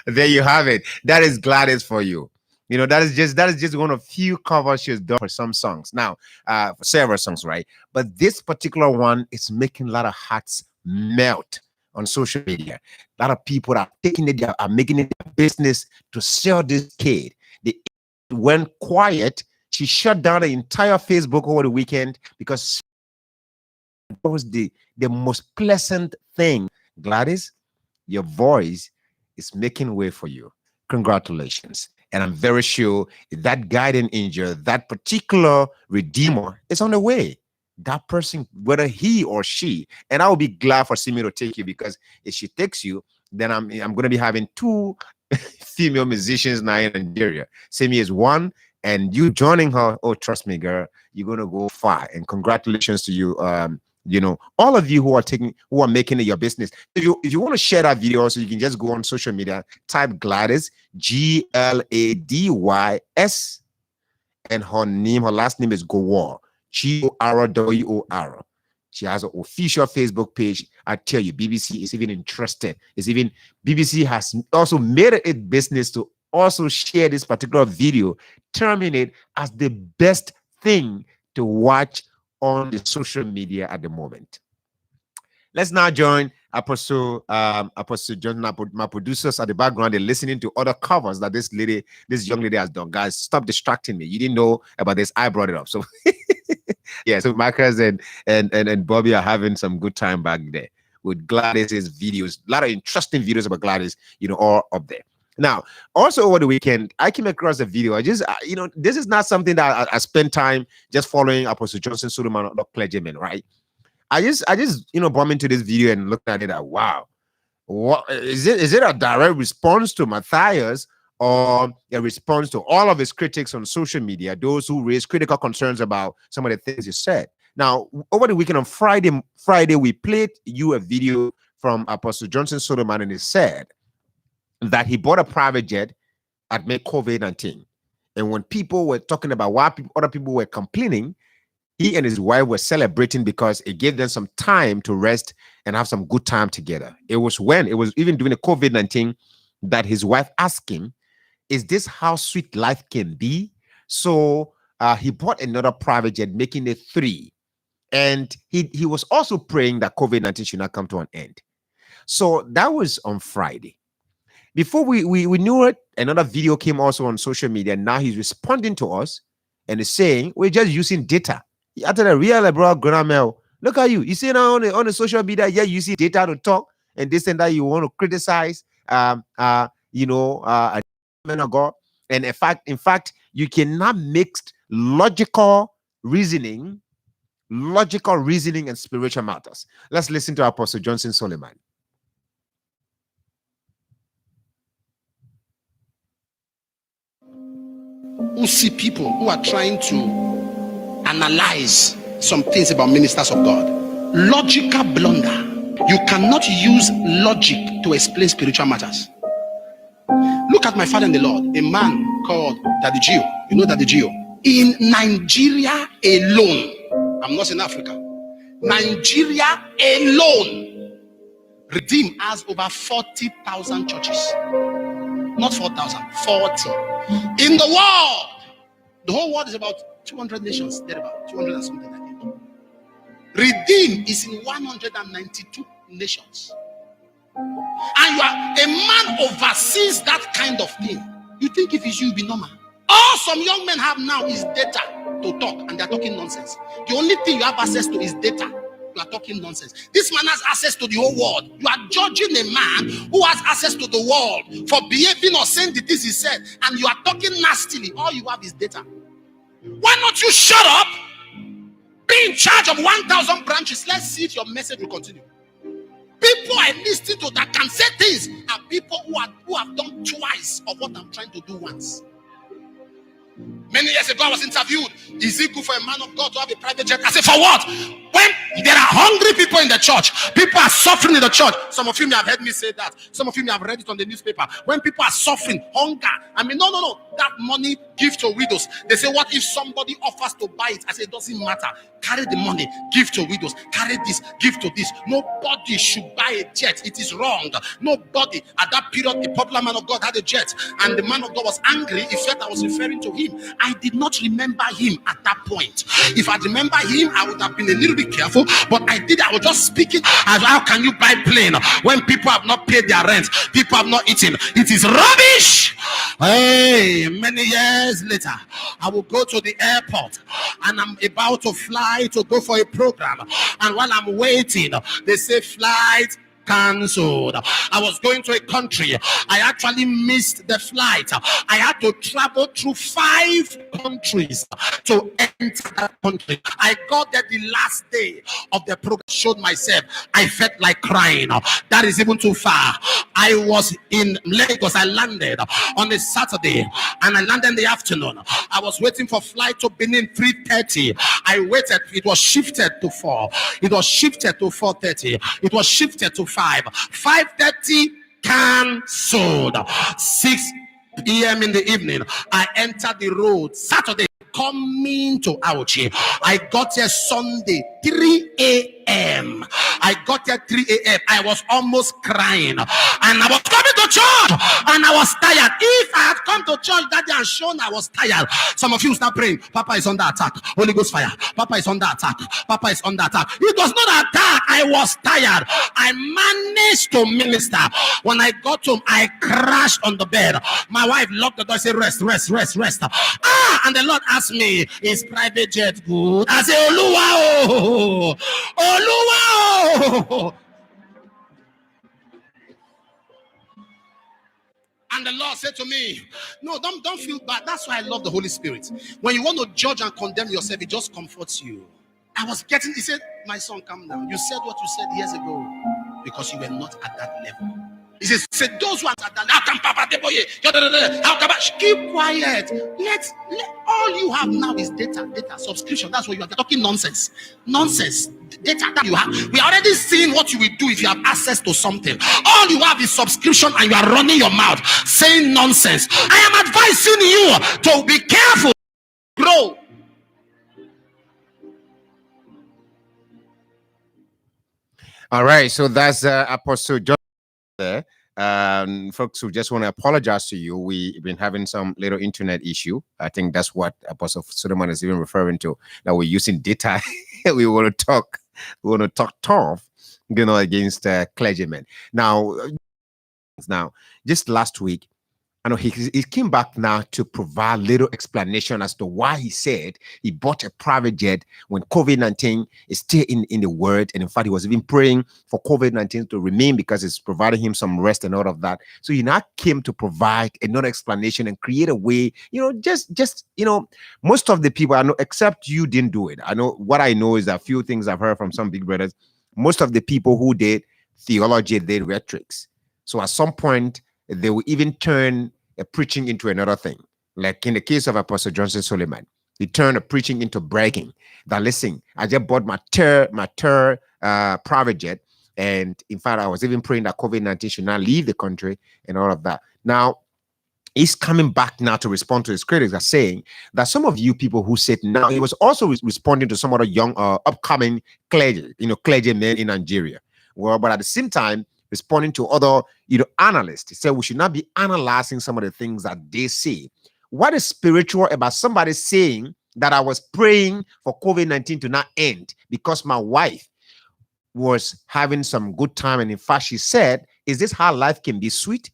There you have it. That is Gladys for you. You know, that is just one of few covers she's done for some songs. Now, for several songs, right? But this particular one is making a lot of hearts melt on social media. A lot of people are taking it, are making it a business to sell this kid. They went quiet. She shut down the entire Facebook over the weekend because it was the most pleasant thing. Gladys, your voice is making way for you. Congratulations. And I'm very sure that guardian angel, that particular redeemer, is on the way. That person, whether he or she, and I will be glad for Simi to take you, because if she takes you, then I'm going to be having two female musicians now in Nigeria. Simi is one, and you joining her. Oh, trust me, girl, you're going to go far. And congratulations to you. You know, all of you who are making it your business. If you want to share that video, also, you can just go on social media, type Gladys, Gladys, and her last name is Gowor, Gorwor. She has an official Facebook page. I tell you, BBC is even interested. BBC has also made it a business to also share this particular video, terming it as the best thing to watch on the social media at the moment. Let's now join Apostle John, my producers at the background. They're listening to other covers that this young lady has done. Guys, stop distracting me. You didn't know about this. I brought it up. So yeah, so Marcus and Bobby are having some good time back there with Gladys's videos. A lot of interesting videos about Gladys, all up there. Now, also over the weekend, I came across a video. This is not something that I spend time just following Apostle Johnson Suleiman, the clergyman, right? I just bump into this video and looked at it. Wow, what is it? Is it a direct response to Matthias, or a response to all of his critics on social media, those who raise critical concerns about some of the things he said? Now, over the weekend on Friday, we played you a video from Apostle Johnson Suleiman, and he said that he bought a private jet amid COVID-19. And when people were talking about why other people were complaining, he and his wife were celebrating because it gave them some time to rest and have some good time together. It was even during the COVID-19 that his wife asked him, is this how sweet life can be? So he bought another private jet, making it 3. And he was also praying that COVID-19 should not come to an end. So that was on Friday. Before we knew it, another video came also on social media. Now he's responding to us and is saying, we're just using data. After the real bro, look at you. You see now on the social media, yeah, you see data to talk and this and that. You want to criticize, a man of God. And in fact, you cannot mix logical reasoning and spiritual matters. Let's listen to Apostle Johnson Suleiman. Who see people who are trying to analyze some things about ministers of God. Logical blunder. You cannot use logic to explain spiritual matters. Look at my father in the Lord, a man called Daddy Gio. You know Daddy Gio? In Nigeria alone, I'm not in Africa, Nigeria alone, Redeem has over 40,000 churches. Not 4,000, 40. In the world, the whole world is about 200 nations, there about 200 and something, I think. Redeem is in 192 nations. And you are a man oversees that kind of thing. You think if it's you, it'll be normal. All some young men have now is data to talk, and they're talking nonsense. The only thing you have access to is data. You are talking nonsense. This man has access to the whole world. You are judging a man who has access to the world for behaving or saying the things he said, and you are talking nastily. All you have is data. Why not you shut up? Be in charge of 1,000 branches. Let's see if your message will continue. People I listen to that can say things are people who have done twice of what I'm trying to do once. Many years ago, I was interviewed. Is it good for a man of God to have a private jet? I said, for what? When there are hungry people in the church, people are suffering in the church. Some of you may have heard me say that. Some of you may have read it on the newspaper. When people are suffering, hunger. I mean, no. That money, give to widows. They say, what if somebody offers to buy it? I say, it doesn't matter. Carry the money, give to widows. Carry this, give to this. Nobody should buy a jet. It is wrong. Nobody. At that period, the popular man of God had a jet, and the man of God was angry. He felt I was referring to him. I did not remember him at that point. If I remember him, I would have been a little bit careful, but I did. I was just speaking as how can you buy plane when people have not paid their rent, people have not eaten? It is rubbish. Hey, many years later, I will go to the airport and I'm about to fly to go for a program, and while I'm waiting, they say flight cancelled. I was going to a country. I actually missed the flight. I had to travel through 5 countries to enter that country. I got there the last day of the program, showed myself. I felt like crying. That is even too far. I was in Lagos. I landed on a Saturday and I landed in the afternoon. I was waiting for flight to Benin 3:30. I waited. It was shifted to 4. It was shifted to 4:30. It was shifted to 5:30 cancelled. 6 p.m. in the evening, I entered the road. Saturday, coming to Auchi. I got here Sunday 3 a.m. I got here 3 a.m. I was almost crying, and I was coming to church, and I was tired. If I had come to church that day and shown I was tired, some of you start praying, Papa is under attack, Holy Ghost fire, Papa is under attack, Papa is under attack. It was not attack. I was tired. I managed to minister. When I got home, I crashed on the bed. My wife locked the door and said, rest. And the Lord asked me, is private jet good? I said, Oluwa. And the Lord said to me, no, don't feel bad. That's why I love the Holy Spirit. When you want to judge and condemn yourself, it just comforts you. I was getting, he said, my son, calm down. You said what you said years ago because you were not at that level. He said, those ones are done. How can Papa Deboye? How can keep quiet? Let all you have now is data subscription. That's what you are talking nonsense. Data that you have. We are already seeing what you will do if you have access to something. All you have is subscription, and you are running your mouth saying nonsense. I am advising you to be careful. Grow. All right, so that's Apostle John there. Folks who just want to apologize to you, we've been having some little internet issue. I think that's what Apostle Solomon is even referring to, that we're using data. we want to talk tough, against clergymen. Now just last week, I know he came back now to provide little explanation as to why he said he bought a private jet when COVID-19 is still in the word. And in fact, he was even praying for COVID-19 to remain because it's providing him some rest and all of that. So he now came to provide another explanation and create a way, most of the people I know, except you, didn't do it. I know what I know is a few things I've heard from some big brothers. Most of the people who did theology, did rhetorics. So at some point, they will even turn a preaching into another thing. Like in the case of Apostle Johnson Suleiman, he turned a preaching into bragging. That listen, I just bought my private jet, and in fact, I was even praying that COVID-19 should not leave the country and all of that. Now, he's coming back now to respond to his critics, are saying that some of you people who said now, he was also responding to some other young upcoming clergymen in Nigeria. Well, but at the same time, responding to other, analysts. He said we should not be analyzing some of the things that they say. What is spiritual about somebody saying that I was praying for COVID-19 to not end because my wife was having some good time, and in fact, she said, is this how life can be sweet?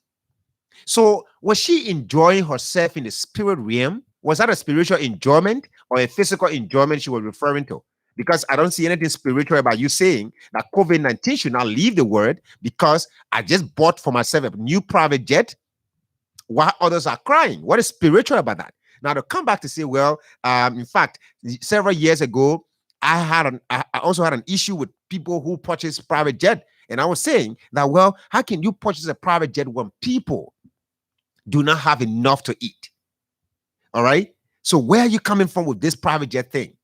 So was she enjoying herself in the spirit realm? Was that a spiritual enjoyment or a physical enjoyment she was referring to? Because I don't see anything spiritual about you saying that COVID-19 should not leave the word because I just bought for myself a new private jet while others are crying. What is spiritual about that? Now to come back to say, well, in fact, several years ago, I also had an issue with people who purchased private jet. And I was saying that, well, how can you purchase a private jet when people do not have enough to eat? All right. So where are you coming from with this private jet thing?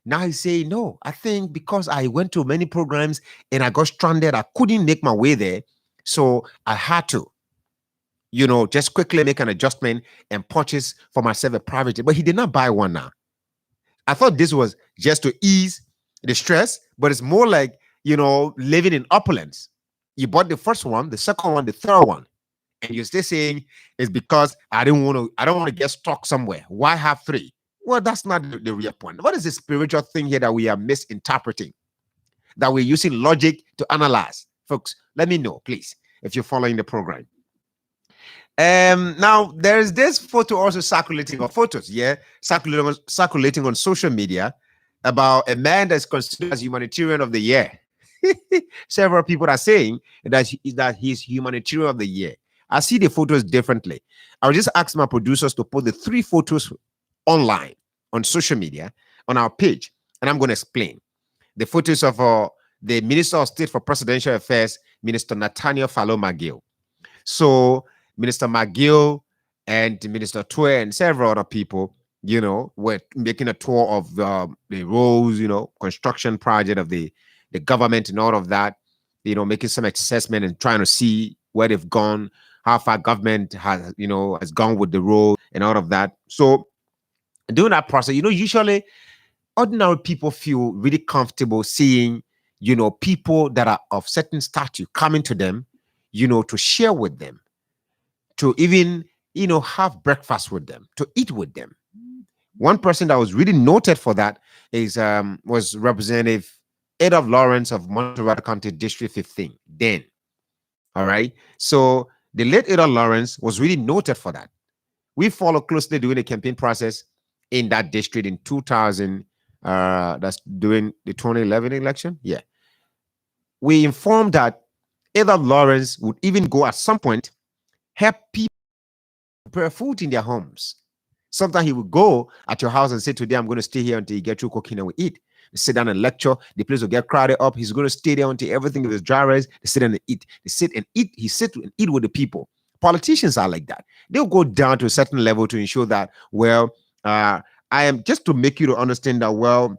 Now he's saying, no, I think because I went to many programs and I got stranded, I couldn't make my way there. So I had to, just quickly make an adjustment and purchase for myself a private jet. But he did not buy one now. I thought this was just to ease the stress, but it's more like, living in opulence. You bought the first one, the second one, the third one. And you're still saying it's because I don't want to get stuck somewhere. Why have three? Well, that's not the real point. What is the spiritual thing here that we are misinterpreting? That we're using logic to analyze? Folks, let me know, please, if you're following the program. Now there's this photo also circulating, or photos, circulating on social media about a man that's considered as humanitarian of the year. Several people are saying that he's humanitarian of the year. I see the photos differently. I'll just ask my producers to put the 3 photos online on social media on our page, and I'm going to explain the photos of the Minister of State for Presidential Affairs, Minister Nathaniel Fallow McGill. So Minister McGill and Minister Twe and several other people, were making a tour of the roads, construction project of the government and all of that, making some assessment and trying to see where they've gone, how far government has gone with the road and all of that. So during that process, usually ordinary people feel really comfortable seeing, people that are of certain stature coming to them, to share with them, to even, have breakfast with them, to eat with them. One person that was really noted for that was Representative Adolph Lawrence of Montserrat County District 15 then. All right. So the late Adolph Lawrence was really noted for that. We followed closely during the campaign process in that district in 2000. That's during the 2011 election. Yeah. We informed that Adolph Lawrence would even go at some point help people prepare food in their homes. Sometimes he would go at your house and say, today I'm going to stay here until you get through cooking and we eat. They sit down and lecture. The place will get crowded up. He's going to stay there until everything is dry. They sit down and eat. They sit and eat. He sit and eat with the people. Politicians are like that. They'll go down to a certain level to ensure that, I am just to make you to understand that,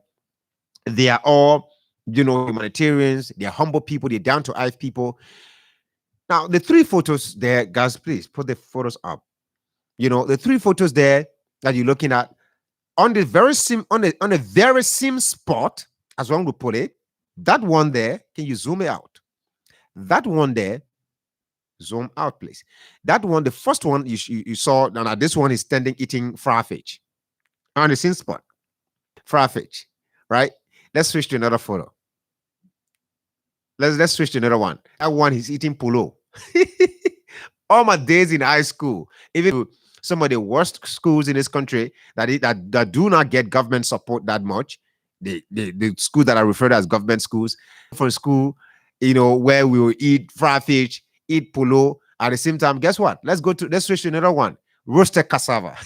they are all, humanitarians. They're humble people. They're down to earth people. Now, the 3 photos there, guys, please put the photos up. The 3 photos there that you're looking at on the very same on a very same spot, as one would put it. That one there, can you zoom it out? That one there, zoom out, please. That one, the first one you saw. Now this one is standing eating farfetch on the same spot. Farfetch, right? Let's switch to another photo. Let's switch to another one. That one he's eating polo. All my days in high school, even some of the worst schools in this country that do not get government support that much, the schools that are referred as government schools, from school, where we will eat fried fish, eat polo at the same time. Guess what? Let's switch to another one. Roasted cassava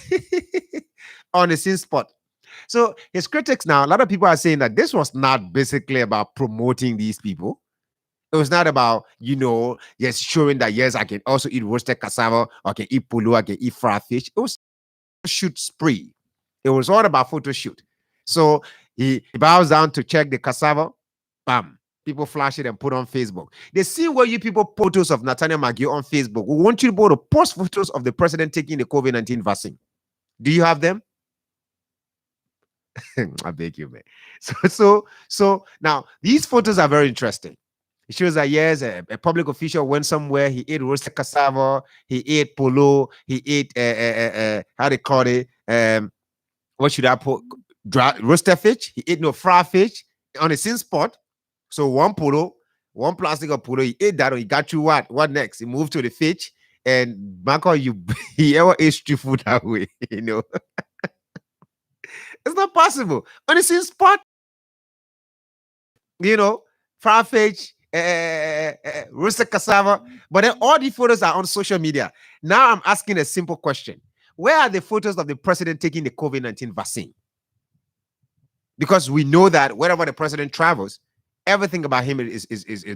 on the same spot. So his critics now, a lot of people are saying that this was not basically about promoting these people. It was not about, yes, showing that, yes, I can also eat roasted cassava, I can eat polo, I can eat fried fish. It was a shoot spree. It was all about photo shoot. So he bows down to check the cassava. Bam. People flash it and put on Facebook. They see where you people put photos of Nathaniel McGill on Facebook. We want you to post photos of the president taking the COVID-19 vaccine. Do you have them? I beg you, man. So now these photos are very interesting. It shows that, yes, a public official went somewhere. He ate roasted cassava. He ate polo. He ate how they call it? What should I put? Roasted fish. He ate no fried fish on the same spot. So one polo, one plastic of polo. He ate that. He got you what? What next? He moved to the fish. And Marco, he ever ate street food that way? It's not possible on the same spot. Fried fish. Roasted cassava, but then all the photos are on social media. Now I'm asking a simple question: where are the photos of the president taking the COVID-19 vaccine? Because we know that wherever the president travels, everything about him is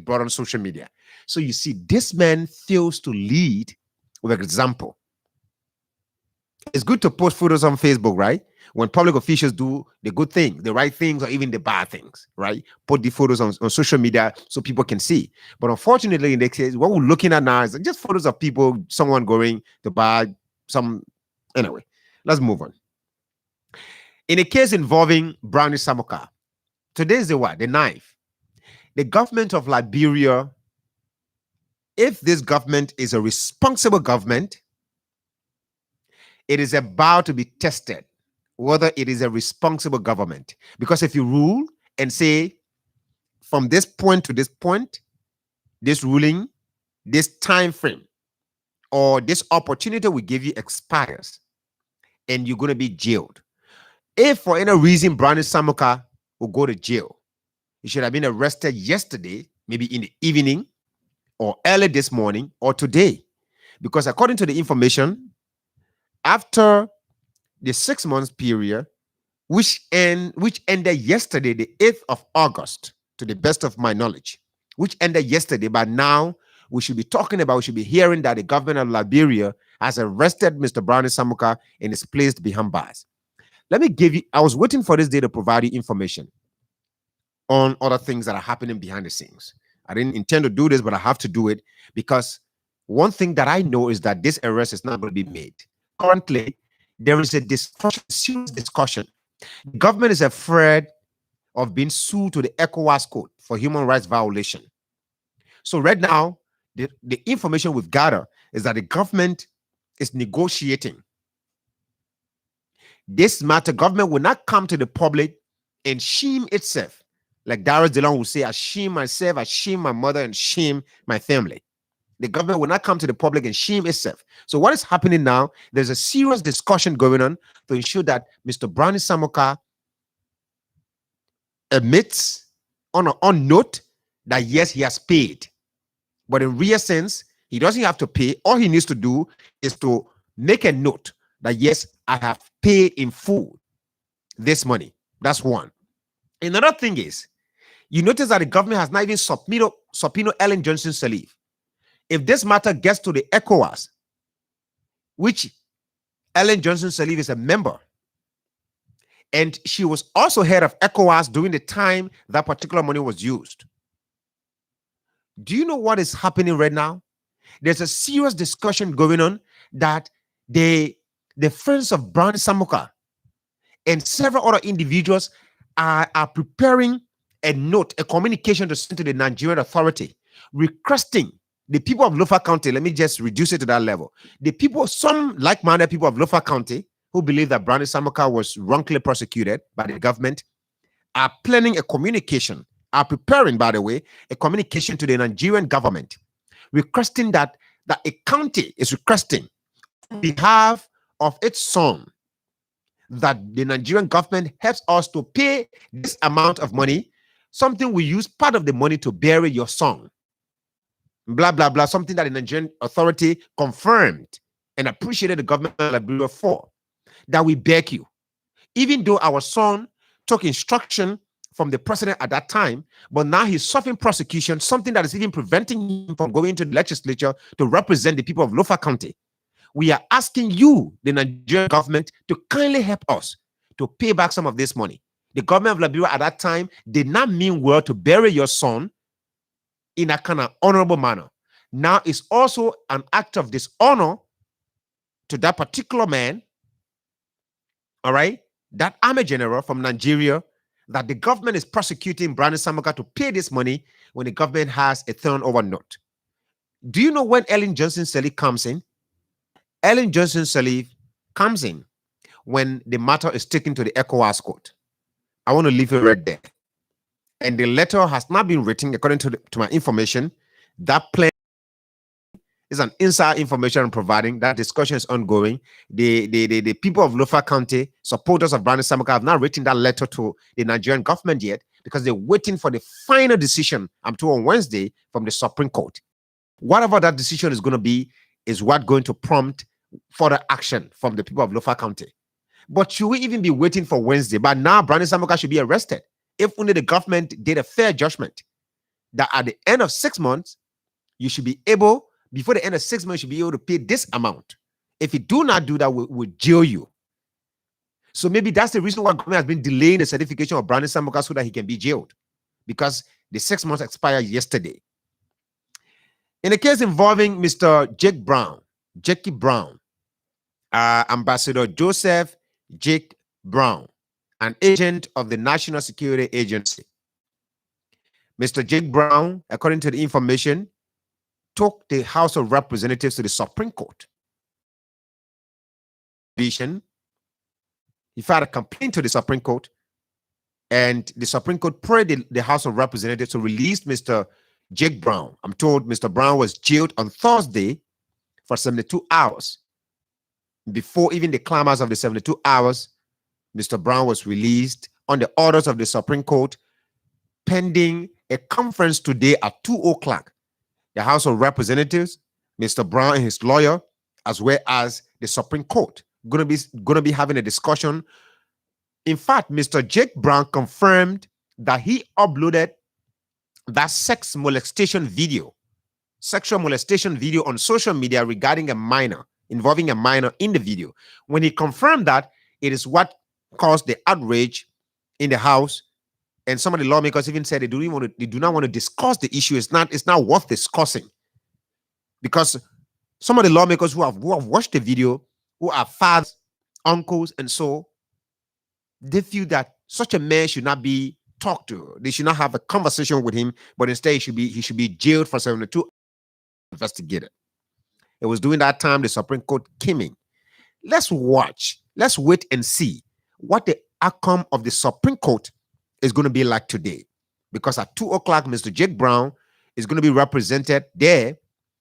brought on social media. So you see, this man fails to lead with example. It's good to post photos on Facebook, right? When public officials do the good thing, the right things, or even the bad things, right? Put the photos on social media so people can see. But unfortunately, in the case, what we're looking at now is just photos of people, someone going to buy some. Anyway, let's move on. In a case involving Brownie Samuka, today is the what? The 9th. The government of Liberia, if this government is a responsible government, it is about to be tested whether it is a responsible government. Because if you rule and say, from this point to this point, this ruling, this time frame, or this opportunity we give you expires, and you're going to be jailed. If for any reason Brownie Samuka will go to jail, he should have been arrested yesterday, maybe in the evening, or early this morning, or today. Because according to the information, after the 6 months period, which ended yesterday, the 8th of August, to the best of my knowledge, which ended yesterday, but now we should be hearing that the government of Liberia has arrested Mr. Brownie Samuka and is placed behind bars. Let me give you, I was waiting for this day to provide you information on other things that are happening behind the scenes. I didn't intend to do this, but I have to do it because one thing that I know is that this arrest is not going to be made. Currently, there is a serious discussion. The government is afraid of being sued to the ECOWAS Code for human rights violation. So right now, the information we've gathered is that the government is negotiating. This matter, government will not come to the public and shame itself. Like Darius DeLong will say, I shame myself, I shame my mother, and shame my family. The government will not come to the public and shame itself. So what is happening now? There's a serious discussion going on to ensure that Mr. Brownie Samuka admits on note that yes, he has paid. But in real sense, he doesn't have to pay. All he needs to do is to make a note that yes, I have paid in full this money. That's one. Another thing is, you notice that the government has not even subpoenaed Ellen Johnson Sirleaf. If this matter gets to the ECOWAS, which Ellen Johnson Sirleaf is a member, and she was also head of ECOWAS during the time that particular money was used. Do you know what is happening right now? There's a serious discussion going on that the friends of Brownie Samuka and several other individuals are preparing a note, a communication to send to the Nigerian authority, requesting the people of Lofa County, let me just reduce it to that level. The people, some like-minded people of Lofa County who believe that Brownie Samuka was wrongfully prosecuted by the government are planning a communication, are preparing, by the way, a communication to the Nigerian government, requesting that a county is requesting on behalf of its son that the Nigerian government helps us to pay this amount of money, something we use part of the money to bury your son. Blah, blah, blah, something that the Nigerian authority confirmed and appreciated the government of Liberia for. That we beg you, even though our son took instruction from the president at that time, but now he's suffering prosecution, something that is even preventing him from going to the legislature to represent the people of Lofa County. We are asking you, the Nigerian government, to kindly help us to pay back some of this money. The government of Liberia at that time did not mean well to bury your son in a kind of honorable manner. Now it's also an act of dishonor to that particular man, all right, that army general from Nigeria, that the government is prosecuting Brownie Samuka to pay this money when the government has a turnover note. Do you know when Ellen Johnson Sirleaf comes in? Ellen Johnson Sirleaf comes in when the matter is taken to the ECOWAS court. I want to leave it right there. And the letter has not been written according to my information. That plan is an inside information I'm providing. That discussion is ongoing. The people of Lofa County, supporters of Brownie Samuka, have not written that letter to the Nigerian government yet because they're waiting for the final decision, I'm told, on Wednesday from the Supreme Court. Whatever that decision is going to be is what's going to prompt further action from the people of Lofa County. But should we even be waiting for Wednesday? But now Brownie Samuka should be arrested. If only the government did a fair judgment that at the end of 6 months, you should be able, before the end of 6 months, you should be able to pay this amount. If you do not do that, we'll jail you. So maybe that's the reason why government has been delaying the certification of Brandon Samuka so that he can be jailed, because the 6 months expired yesterday. In a case involving Mr. Jackie Brown, Ambassador Joseph Jake Brown, an agent of the National Security Agency. Mr. Jake Brown, according to the information, took the House of Representatives to the Supreme Court. He filed a complaint to the Supreme Court, and the Supreme Court prayed the House of Representatives to release Mr. Jake Brown. I'm told Mr. Brown was jailed on Thursday for 72 hours. Before even the climax of the 72 hours, Mr. Brown was released on the orders of the Supreme Court, pending a conference today at 2 o'clock. The House of Representatives, Mr. Brown and his lawyer, as well as the Supreme Court, going to be having a discussion. In fact, Mr. Jake Brown confirmed that he uploaded that sexual molestation video on social media regarding a minor, involving a minor in the video. When he confirmed that, it is what caused the outrage in the House, and some of the lawmakers even said they do not want to discuss the issue. It's not worth discussing, because some of the lawmakers who have watched the video, who are fathers, uncles, and so, they feel that such a man should not be talked to. They should not have a conversation with him, but instead he should be jailed for 72 hours investigated. It was during that time the Supreme Court came in. Let's wait and see what the outcome of the Supreme Court is going to be like today. Because at 2 o'clock, Mr. Jake Brown is going to be represented there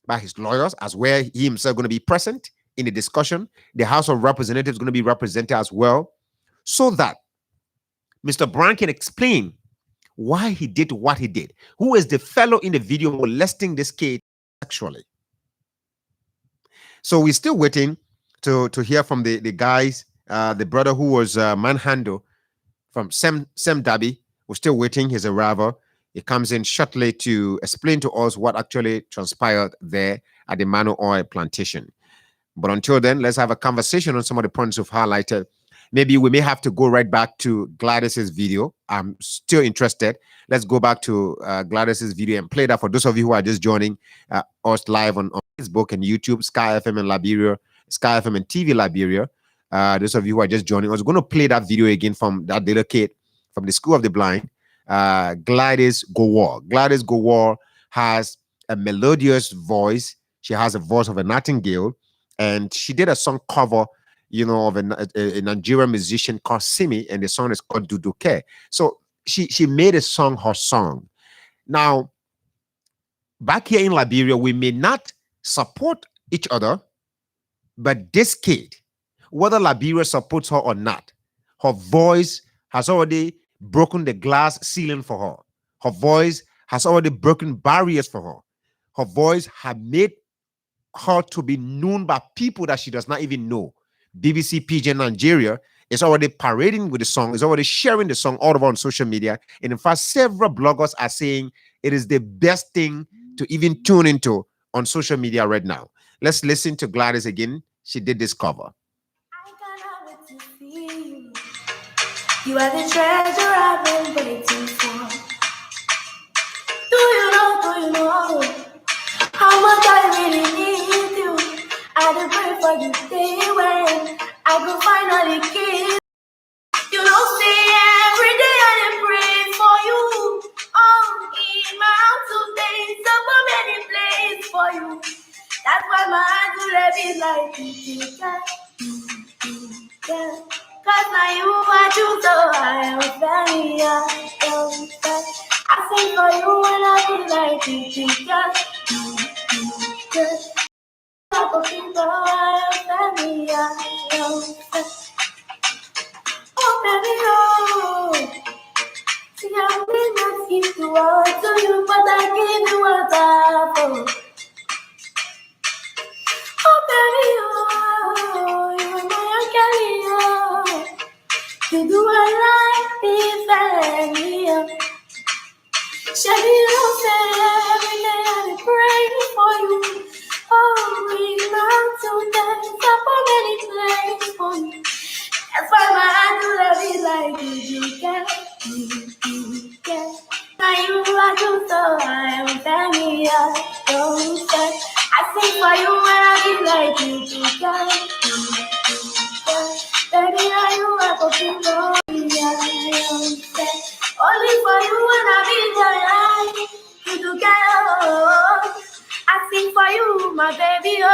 by his lawyers, as well. He himself going to be present in the discussion. The House of Representatives is going to be represented as well, so that Mr. Brown can explain why he did what he did. Who is the fellow in the video molesting this kid sexually? So we're still waiting to hear from the guys, the brother who was manhandled from Sam Dabi. We're still waiting his arrival. He comes in shortly to explain to us what actually transpired there at the Mano Oil plantation. But until then, let's have a conversation on some of the points we've highlighted. Maybe we may have to go right back to Gladys's video. I'm still interested. Let's go back to Gladys's video and play that for those of you who are just joining us live on Facebook and YouTube, Sky FM in Liberia, Sky FM and TV Liberia. Those of you who are just joining us, we're going to play that video again from that little kid from the School of the Blind, Gladys Gowor. Gladys Gowor has a melodious voice. She has a voice of a nightingale, and she did a song cover, of a Nigerian musician called Simi, and the song is called Duduke. So she made a song her song. Now, back here in Liberia, we may not support each other, but this kid, whether Liberia supports her or not, her voice has already broken the glass ceiling for her. Her voice has already broken barriers for her. Her voice has made her to be known by people that she does not even know. BBC Pidgin Nigeria is already parading with the song, is already sharing the song all over on social media. And in fact, several bloggers are saying it is the best thing to even tune into on social media right now. Let's listen to Gladys again. She did this cover. I cannot wait to see you. You are the treasure I've been waiting for. Do you know how much I really need you? I do pray for the day when I go finally kiss. You don't see every day I dey pray for you. Oh, in my house today, so many places for you. That's why my eyes will be like yeah. Cause now you are you, so I am very I sing for you when I feel like oh, baby, oh. See, I will not give you all to you, but I give you what I have. Oh, baby, oh, you are my Kelly, oh. You do a life differently. Shabby, you say every day I pray for you. Oh, we love to dance up. like you can. Now you are too so I am family. Don't say I sing for you when I be like you can. Baby, now you are fucking lonely. Only for you when I be like you can. I sing for you, my baby. Oh.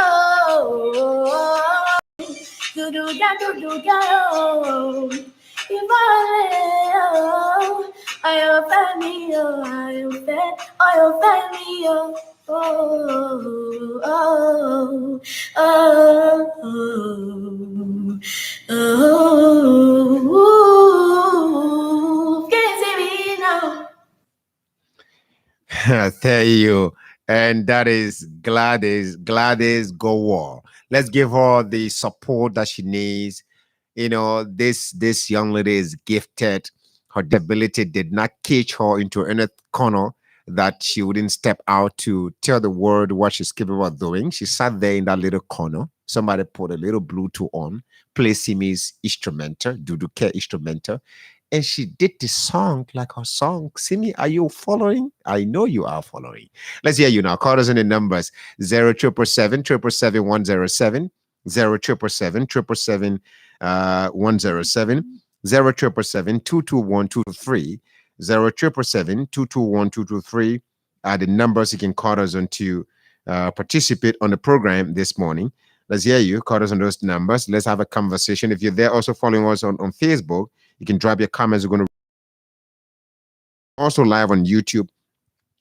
Do oh. If I am family, oh, I am family, oh, can't see me now. Thank you. And that is Gladys Gowor. Let's give her the support that she needs. You know, this young lady is gifted. Her ability did not cage her into any corner that she wouldn't step out to tell the world what she's capable of doing. She sat there in that little corner. Somebody put a little Bluetooth on, play Simi's instrumental, Duduke instrumental, and she did the song like her song. Simi, are you following? I know you are following. Let's hear you now. Call us in the numbers 0777 777 107, 0777 777 107, 0777 221 223, 0777 221 223 are the numbers you can call us on to participate on the program this morning. Let's hear you. Call us on those numbers. Let's have a conversation. If you're there also following us on Facebook, you can drop your comments. We're going to also live on YouTube,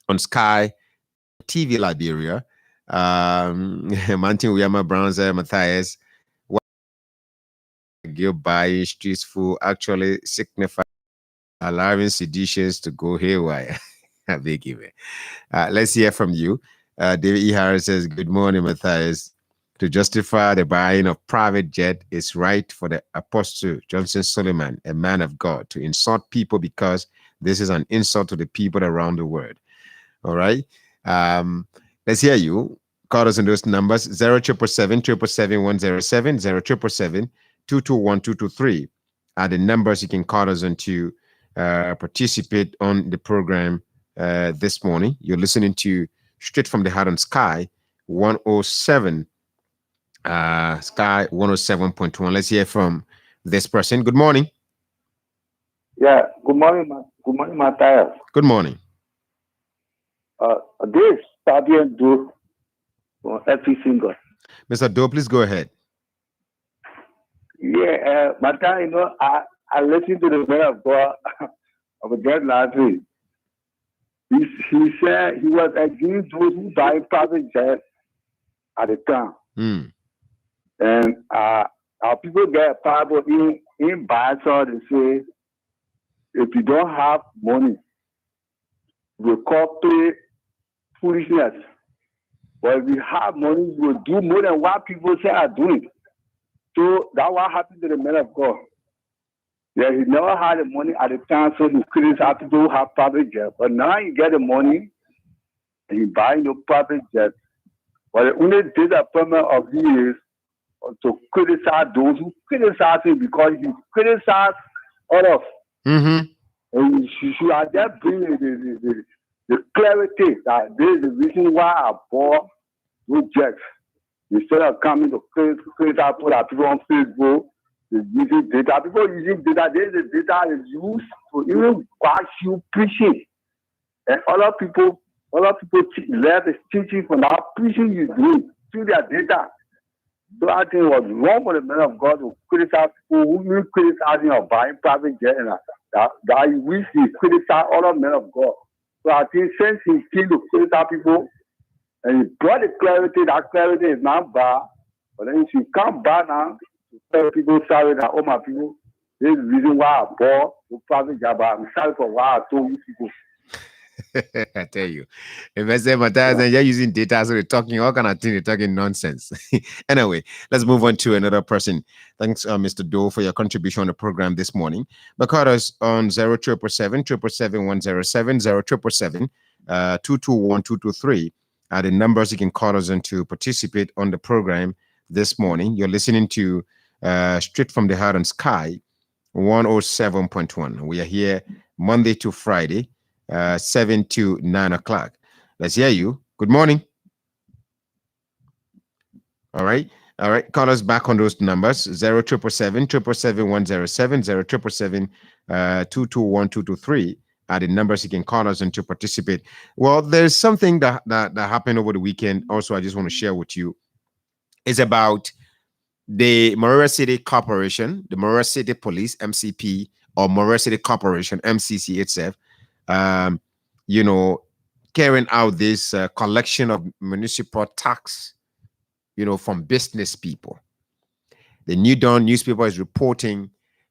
on Sky TV Liberia. Martin Uyama Brown, Matthias. Goodbye, streetsful actually signify allowing seditions to go haywire. Big event. Let's hear from you. David E. Harris says, good morning, Matthias. To justify the buying of private jet is right for the Apostle Johnson Suleiman, a man of God, to insult people because this is an insult to the people around the world. All right. Let's hear you. Call us on those numbers 0777 777 107, 0777 221 223 are the numbers you can call us on to participate on the program this morning. You're listening to Straight from the Heart on Sky 107. Sky 107.1. Let's hear from this person. Good morning. Yeah, good morning, Matthias. Good morning. This Fabian Do from every single. Mr. Do, please go ahead. Yeah, Matthias, you know, I listened to the man of God of God last week. He said he was against those who buy private jets at the time. And our people get Bible in Bible, they say, if you don't have money, you call play foolishness. But if you have money, you will do more than what people say are doing. So that's what happened to the man of God. Yeah, he never had the money at the time, so he couldn't have people who have private jet. But now you get the money and you buy your private jet. But the only disappointment of he is to criticize those who criticize him because he criticized others. And you should have just bring the clarity that this is the reason why I bought those jets. Instead of coming to criticize people on Facebook, using data. People using data, the data is used to even watch you preaching. And other people left is teaching from that preaching you do through their data. So I think it was wrong for the man of God to criticize people who you criticizing or buying private jet and that he wish he criticize other men of God. So I think since he came to criticize people and he brought the clarity, that clarity is not bad. But then if you come back now to tell people sorry that all my people, this is the reason why I bought the private jet, but I'm sorry for why I told you people. I tell you, if I say Matthias and you're using data, so they're talking all kind of things, they're talking nonsense. Anyway, let's move on to another person. Thanks, Mr. Doe, for your contribution on the program this morning. But call us on 0777 777 107, 0777 221 223 are the numbers you can call us on to participate on the program this morning. You're listening to Straight from the Heart on Sky 107.1. We are here Monday to Friday, 7 to 9 o'clock. Let's hear you. Good morning. All right. All right. Call us back on those numbers 0777 107 0777 221 223 are the numbers you can call us and to participate. Well, there's something that happened over the weekend. Also, I just want to share with you. It's about the Morera City Corporation, the Morera City Police, MCP, or Morera City Corporation, MCC itself, carrying out this collection of municipal tax, from business people. The New Dawn newspaper is reporting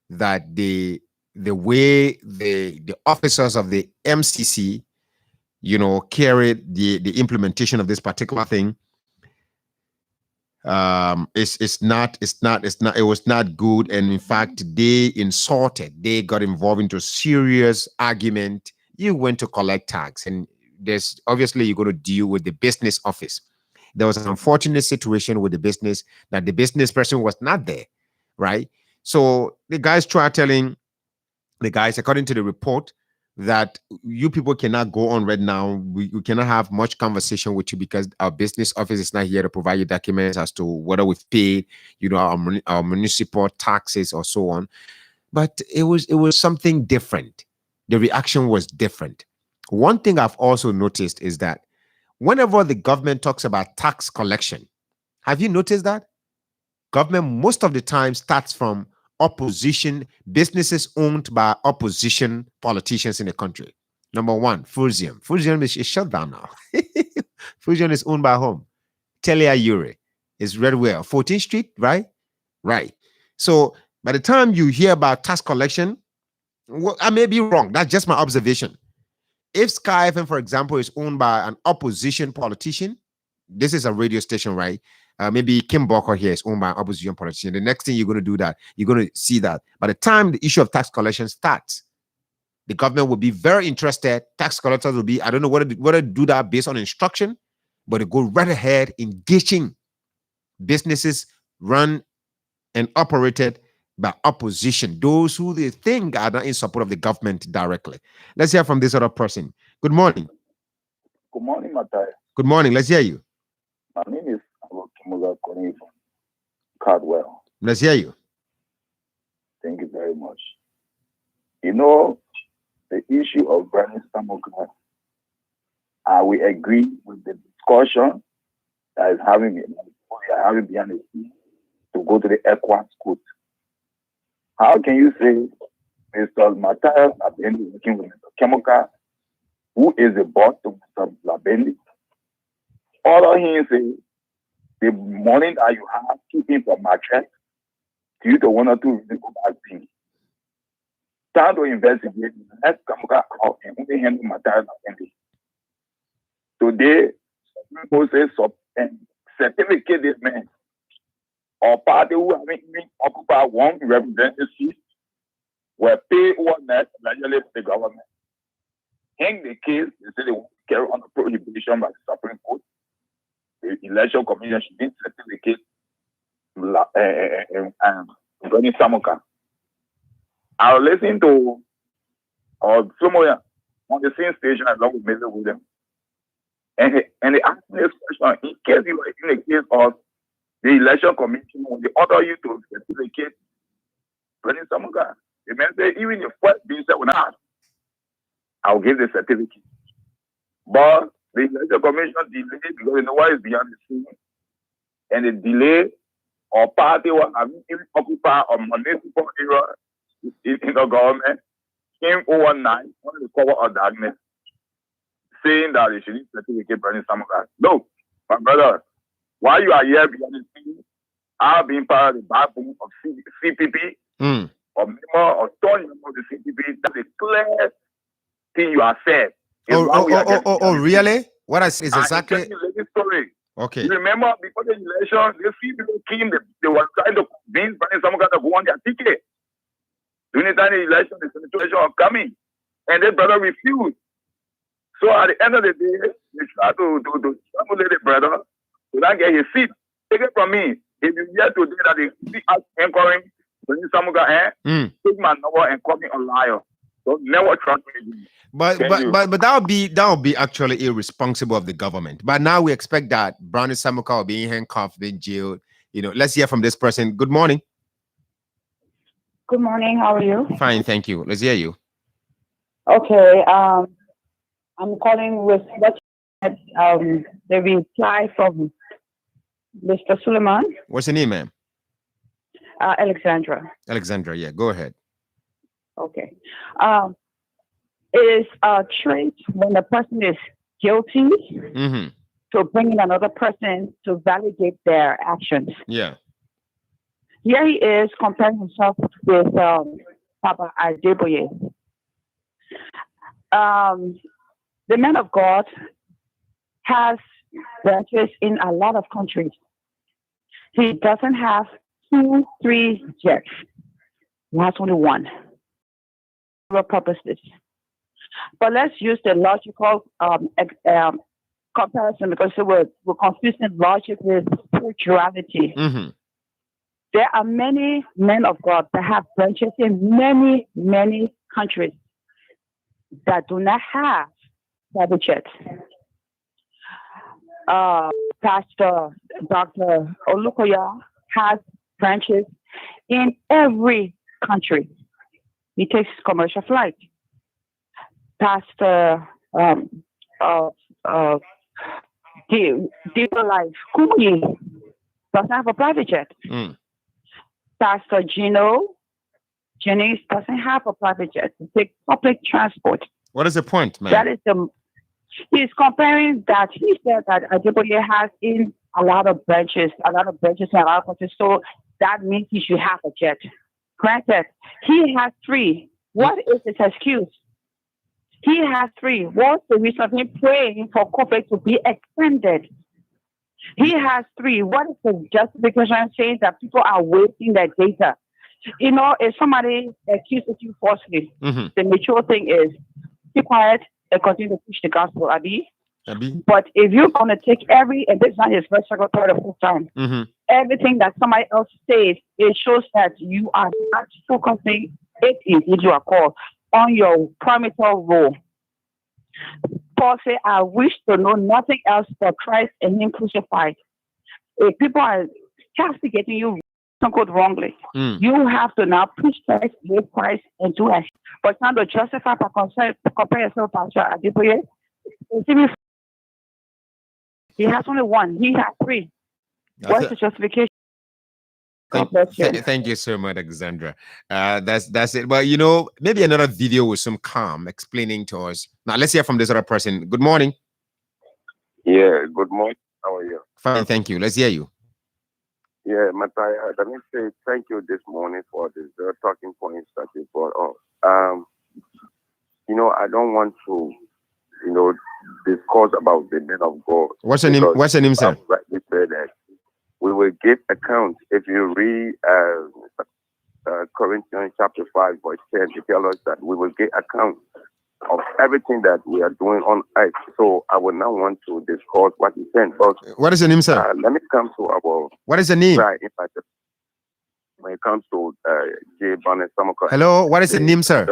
that the way the officers of the MCC, carried the implementation of this particular thing, it was not good, and in fact they got involved into serious argument. You went to collect tax, and there's obviously you're going to deal with the business office. There was an unfortunate situation with the business that the business person was not there, right? So the guys tried telling the guys, according to the report, that you people cannot go on right now. We cannot have much conversation with you because our business office is not here to provide you documents as to whether we've paid, our municipal taxes or so on. But it was something different. The reaction was different. One thing I've also noticed is that whenever the government talks about tax collection, have you noticed that? Government most of the time starts from opposition, businesses owned by opposition politicians in the country. Number one, Fusion. Fusion is shut down now. Fusion is owned by whom? Telia Ure is Redwell, 14th Street, right? Right. So by the time you hear about tax collection, well, I may be wrong. That's just my observation. If Sky FM, for example, is owned by an opposition politician, this is a radio station, right? Maybe Kim Boko here is owned by an opposition politician. The next thing you're going to do that, you're going to see that by the time the issue of tax collection starts, the government will be very interested. Tax collectors will be, I don't know whether to do that based on instruction, but they go right ahead engaging businesses run and operated by opposition, those who they think are not in support of the government directly. Let's hear from this other person. Good morning. Good morning, Matthias. Good morning. Let's hear you. My name is Kimuga Koni from Cardwell. Let's hear you. Thank you very much. The issue of Bernie Samoka, we agree with the discussion that is having behind the scene to go to the ECWAS court. How can you say Mr. Matthias Labendi working with Mr. Kemoka, who is the boss to Mr. Labendi? All of him say the money that you have, keep him from my check, due to one or two reasons go back things. Start to investigate, let Kemoka out and only handle Matthias Labendi. Today, people say certificate this man. Or party who have been occupied one representative seat were paid one net largely by the government. In the case, they say they want to carry on the prohibition by the Supreme Court. The Election Commission should need certificate Bernie Samoka. I was listening to Slomoya on the same station along with Mr. Williams. And they asked me this question: in case you were in the case of the Election Commission, when they order you to certificate Bernie Samoka, the man say, even if first being said, when I ask, I'll give the certificate. But the Election Commission delayed because you know what is beyond the scene. And the delay or party was even occupied a municipal area in the government came overnight under the cover of darkness, saying that they should need certificate Bernie Samoka. Look, my brother, while you are here behind the scene, I've been part of the backbone of CPP, or member or stone member of the CPP. That's a clear thing you have said. Really? What I say is exactly the story. Okay. You remember before the election, the CPP came, they were trying to convince Bernie Samoka to go on their ticket. During the time the election, the situation was coming, and their brother refused. So at the end of the day, they tried to stimulate the brother to not get his seat. Take it from me. If you hear today that they see us anchoring Bernie Samuka, take my number and call me a liar. Don't never trust me. But that would be actually irresponsible of the government. But now we expect that Brownie Samuka will be handcuffed, being jailed. You know, let's hear from this person. Good morning. Good morning. How are you? Fine, thank you. Let's hear you. Okay. I'm calling with the reply from Mr. Suleiman. What's your name, ma'am? Alexandra. Alexandra, yeah, go ahead. Okay. It is a trait when the person is guilty to bring in another person to validate their actions. Yeah. Here he is comparing himself with Papa Adeboye. The man of God has branches in a lot of countries. He doesn't have 2, 3 jets. He has only one. For purposes. But let's use the logical comparison because we're confusing logic with spirituality. There are many men of God that have branches in many, many countries that do not have private jets. Pastor Dr. Olukoya has branches in every country. He takes commercial flight. Pastor Deeper Life Kumuyi doesn't have a private jet. Pastor Jennings doesn't have a private jet. He takes public transport. What is the point, man? That is he's comparing that. He said that Adeboye has in a lot of branches in a lot of countries. So that means he should have a jet. Granted, he has 3. What is his excuse? He has 3. What's the reason of him praying for COVID to be extended? He has 3. What is the justification saying that people are wasting their data? You know, if somebody accuses you falsely, the mature thing is be quiet and continue to preach the gospel, Abi. But if you're going to take and this is not his first, second, third, or fourth time, everything that somebody else says, it shows that you are not focusing, if indeed you are called, on your primary role. Paul said, I wish to know nothing else but Christ and Him crucified. If people are castigating you wrongly, you have to now preach Christ, live Christ, and do it. But now to justify by compare yourself to Pastor Adeboye, he has only one. He has 3. What's the justification? Thank you so much, Alexandra. That's it. Well, you know, maybe another video with some calm explaining to us. Now, let's hear from this other person. Good morning. Yeah, good morning. How are you? Fine, thank you. Let's hear you. Yeah, Matthias, let me say thank you this morning for this talking points that you brought up. You know, I don't want to, you know, discuss about the men of God. What's your name? What's your name, sir? Rightly said that we will give account. If you read Corinthians chapter 5, verse 10, it tells us that we will give account of everything that we are doing on earth. So I would not want to discuss what he said. But what is the name, sir? Let me come to our. What is the name? When it comes to J. Bonnet Samuka. Hello, what is the name, sir?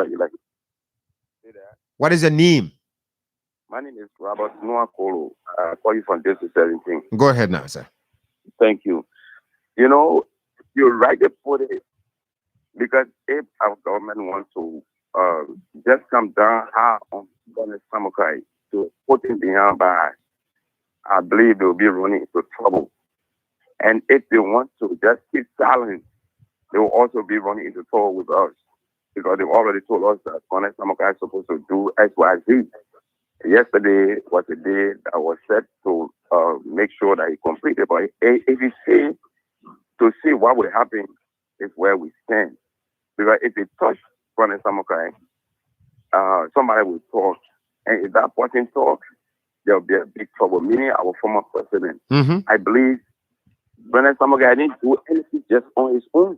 What is the name? My name is Robert Noah Kolo. I call you from this to 17. Go ahead now, sir. Thank you. You know, you rightly put it, because if our government wants to just come down hard on Bonnet Samuka to put him behind bars, I believe they will be running into trouble. And if they want to just keep silent, they will also be running into trouble with us, because they've already told us that Bonnet Samuka is supposed to do X, Y, Z. Yesterday was a day that was set to make sure that he completed. But if you see, to see what will happen is where we stand. Because if they touch Bonnet Samuka, somebody will talk. And if that person talks, there will be a big trouble, meaning our former president. I believe Bonnet Samuka didn't do anything just on his own.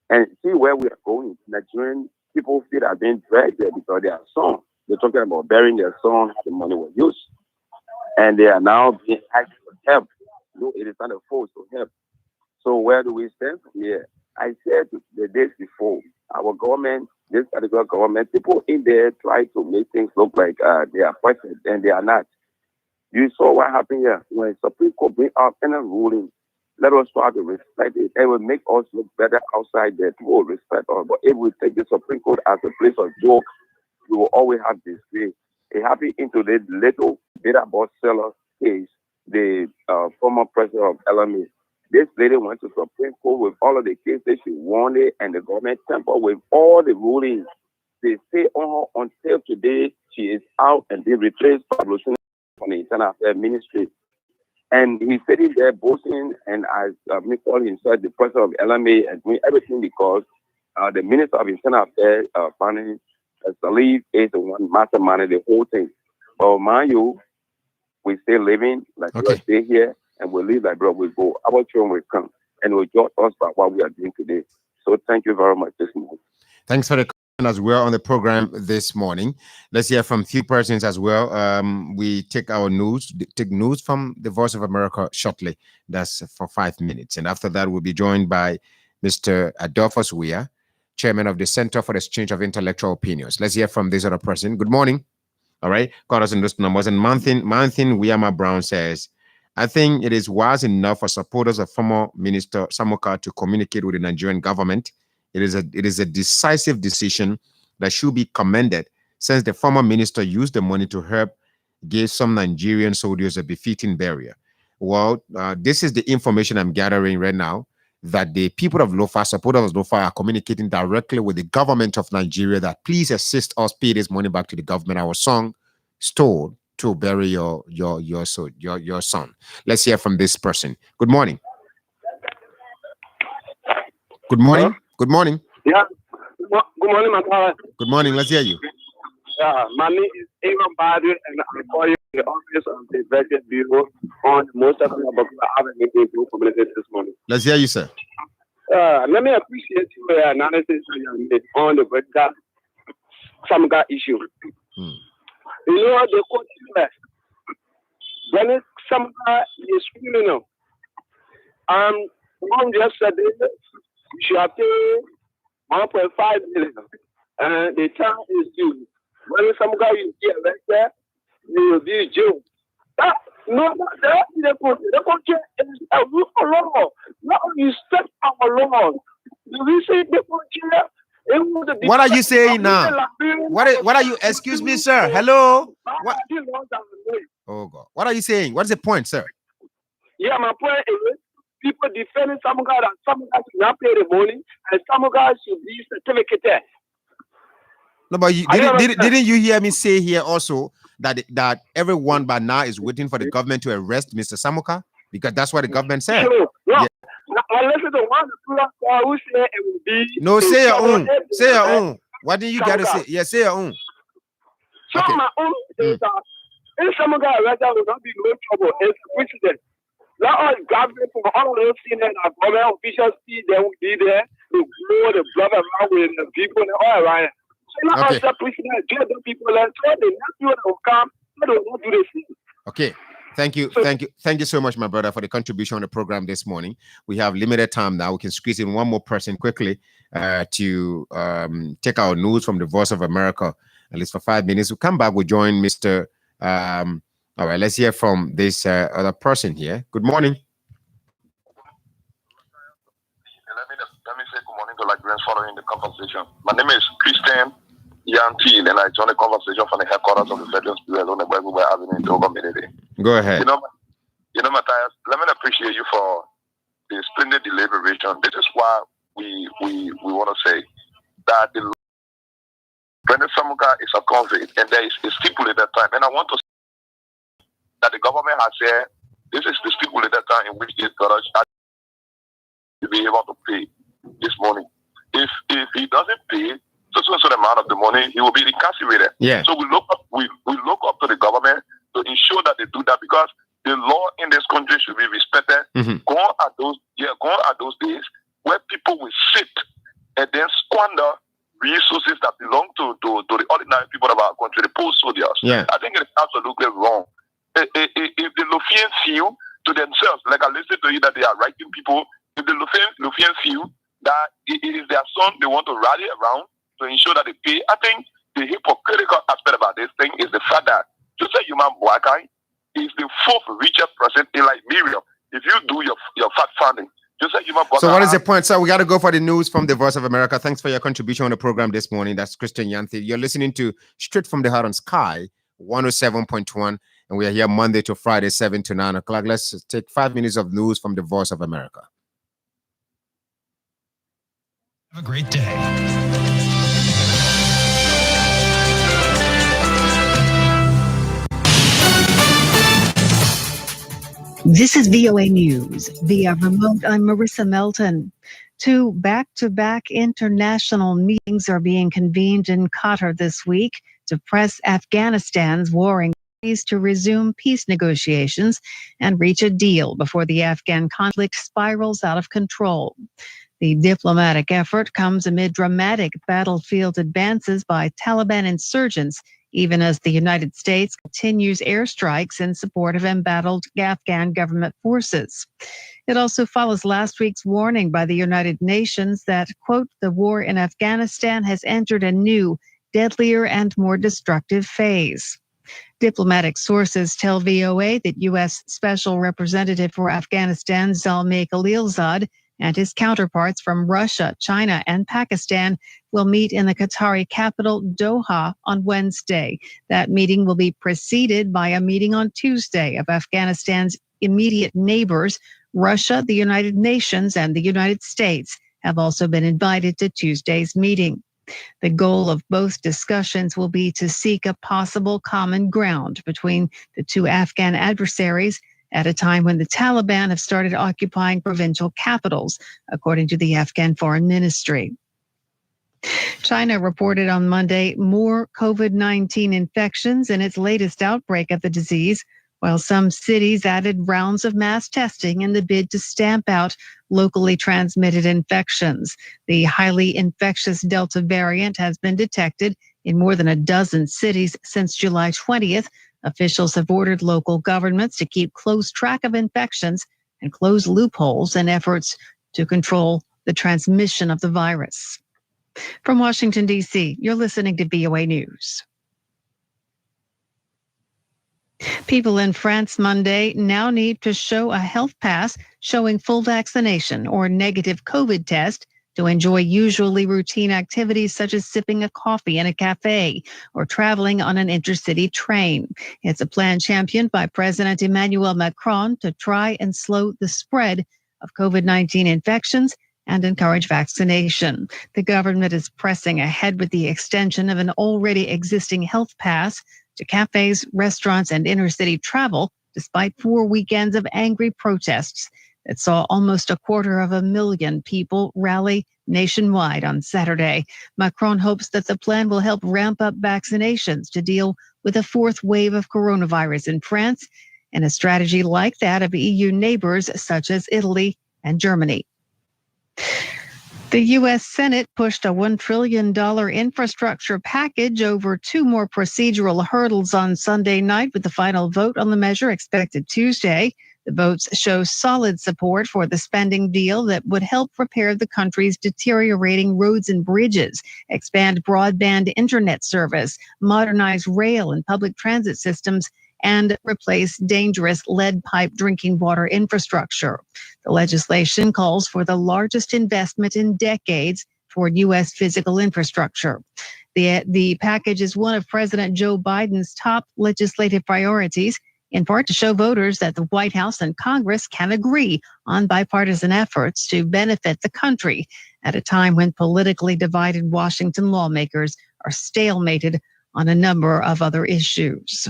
And see where we are going. Nigerian people feel that being dragged there because they are sons. They're talking about burying their son, the money was used. And they are now being asked for help. No, it is not a force to help. So where do we stand from here? I said the days before, our government, this particular government, people in there try to make things look like they are perfect, and they are not. You saw what happened here when Supreme Court bring out any ruling. Let us try to respect it. It will make us look better outside there. People will respect us. But if we take the Supreme Court as a place of joke, we will always have this way. It happened into the little beta boss seller case, the former president of LMA. This lady went to Supreme Court with all of the cases she wanted, and the government tampered with all the rulings. They say on her until today, she is out, and they replaced Pablo from the Internal Affairs Ministry. And he's sitting there boasting, and as me call himself the president of LMA, and doing everything because the Minister of Internal Affairs, Finance, Salif, is the one masterminding the whole thing. But mind you, we still living like we stay here, and we live like bro, we go. Our children will come and will judge us by what we are doing today. So thank you very much this morning. Thanks for the comment as well on the program this morning. Let's hear from a few persons as well. We take news from the Voice of America shortly. That's for 5 minutes. And after that, we'll be joined by Mr. Adolphus Weah, Chairman of the Center for the Exchange of Intellectual Opinions. Let's hear from this other person. Good morning. All right. Call us in those numbers. And Manthin Wiyama Brown says, I think it is wise enough for supporters of former Minister Samuka to communicate with the Nigerian government. It is a decisive decision that should be commended, since the former minister used the money to help give some Nigerian soldiers a befitting burial. Well, this is the information I'm gathering right now, that the people of Lofa, supporters of Lofa, are communicating directly with the government of Nigeria that please assist us pay this money back to the government. Our son stole to bury your son. Let's hear from this person. Good morning. Good morning. Hello? Good morning. Yeah. Good morning, my brother. Good morning. Let's hear you. Yeah, my name is Aaron Badu, and I'm calling the office of the Veteran Bureau on most of the communities this morning. Let's hear you, sir. Let me appreciate your analysis you made on the Veteran Samuka issue. You know, the court said, when Samuka is criminal, one yesterday, she had paid 1.5 million, and the time is due. When Samuka is here, right there, you will be jailed. No, that is the court. The court is a rule of law. Not only step our law. We say the court. What are you saying now? What are you? Excuse me, sir. Hello. What? Oh God. What are you saying? What is the point, sir? Yeah, my point is people defending Samuka that Samuka should not pay the money and Samuka should be certificated. No, but didn't you hear me say here also that everyone by now is waiting for the government to arrest Mr. Samuka? Because that's what the government said. Sure. No. Yeah. I listen to one who said it will be. No, say your own. Say your own. What did you got to say? Yeah, say your own. So my own is that if Samuka arrested, will not be no trouble. It's a precedent. Not all government from all of those senior government officials see they will be there to blow the blood around with the people and all around. So not all the precedent get the people and so the next people will come, they will not do the same. Okay. Thank you so much, my brother, for the contribution on the program this morning. We have limited time now. We can squeeze in one more person quickly to take our news from the Voice of America, at least for 5 minutes. We'll come back. We'll join Mr. All right, let's hear from this other person here. Good morning. Let me say good morning to Nigerians following the conversation. My name is Christian Yantil, and I joined the conversation from the headquarters of the Veterans Bureau on the Bible Avenue in Togo community. Go ahead. You know, Matthias, let me appreciate you for the splendid deliberation. This is why we want to say that the Brendan Samuka is a convict, and there is a stipulated time. And I want to say that the government has said this is the stipulated time in which this brother to be able to pay this money. If he doesn't pay so amount of the money, he will be incarcerated. Yeah. So we look up to the government to ensure that they do that, because the law in this country should be respected. Gone are those days where people will sit and then squander resources that belong to the ordinary people of our country, the poor soldiers. Yeah. I think it's absolutely wrong. If the Lufians feel to themselves, like I listened to you that they are writing people, if the Lufians feel that it is their son they want to rally around to ensure that they pay. I think the hypocritical aspect about this thing is the fact that Joseph Yuma Boakai is the fourth richest person in Liberia. If you do your fact finding, Joseph Yuma Boakai. So what is the point? So we got to go for the news from the Voice of America. Thanks for your contribution on the program this morning. That's Christian Yanthi. You're listening to Straight from the Heart on Sky 107.1, and we are here Monday to Friday, 7 to 9 o'clock. Let's take 5 minutes of news from the Voice of America. Have a great day. This is VOA News. Via remote, I'm Marissa Melton. 2 back-to-back international meetings are being convened in Qatar this week to press Afghanistan's warring parties to resume peace negotiations and reach a deal before the Afghan conflict spirals out of control. The diplomatic effort comes amid dramatic battlefield advances by Taliban insurgents, even as the United States continues airstrikes in support of embattled Afghan government forces. It also follows last week's warning by the United Nations that, quote, the war in Afghanistan has entered a new, deadlier and more destructive phase. Diplomatic sources tell VOA that U.S. Special Representative for Afghanistan Zalmay Khalilzad and his counterparts from Russia, China, and Pakistan will meet in the Qatari capital, Doha, on Wednesday. That meeting will be preceded by a meeting on Tuesday of Afghanistan's immediate neighbors. Russia, the United Nations, and the United States have also been invited to Tuesday's meeting. The goal of both discussions will be to seek a possible common ground between the two Afghan adversaries at a time when the Taliban have started occupying provincial capitals, according to the Afghan Foreign Ministry. China reported on Monday more COVID-19 infections in its latest outbreak of the disease, while some cities added rounds of mass testing in the bid to stamp out locally transmitted infections. The highly infectious Delta variant has been detected in more than a dozen cities since July 20th. Officials have ordered local governments to keep close track of infections and close loopholes in efforts to control the transmission of the virus. From Washington, D.C., you're listening to VOA News. People in France Monday now need to show a health pass showing full vaccination or negative COVID test to enjoy usually routine activities such as sipping a coffee in a cafe or traveling on an intercity train. It's a plan championed by President Emmanuel Macron to try and slow the spread of COVID-19 infections and encourage vaccination. The government is pressing ahead with the extension of an already existing health pass to cafes, restaurants, and intercity travel, despite 4 weekends of angry protests that saw almost 250,000 people rally nationwide on Saturday. Macron hopes that the plan will help ramp up vaccinations to deal with a fourth wave of coronavirus in France, and a strategy like that of EU neighbors such as Italy and Germany. The U.S. Senate pushed a $1 trillion infrastructure package over 2 more procedural hurdles on Sunday night, with the final vote on the measure expected Tuesday. The votes show solid support for the spending deal that would help repair the country's deteriorating roads and bridges, expand broadband internet service, modernize rail and public transit systems, and replace dangerous lead pipe drinking water infrastructure. The legislation calls for the largest investment in decades for U.S. physical infrastructure. The package is one of President Joe Biden's top legislative priorities, in part to show voters that the White House and Congress can agree on bipartisan efforts to benefit the country at a time when politically divided Washington lawmakers are stalemated on a number of other issues.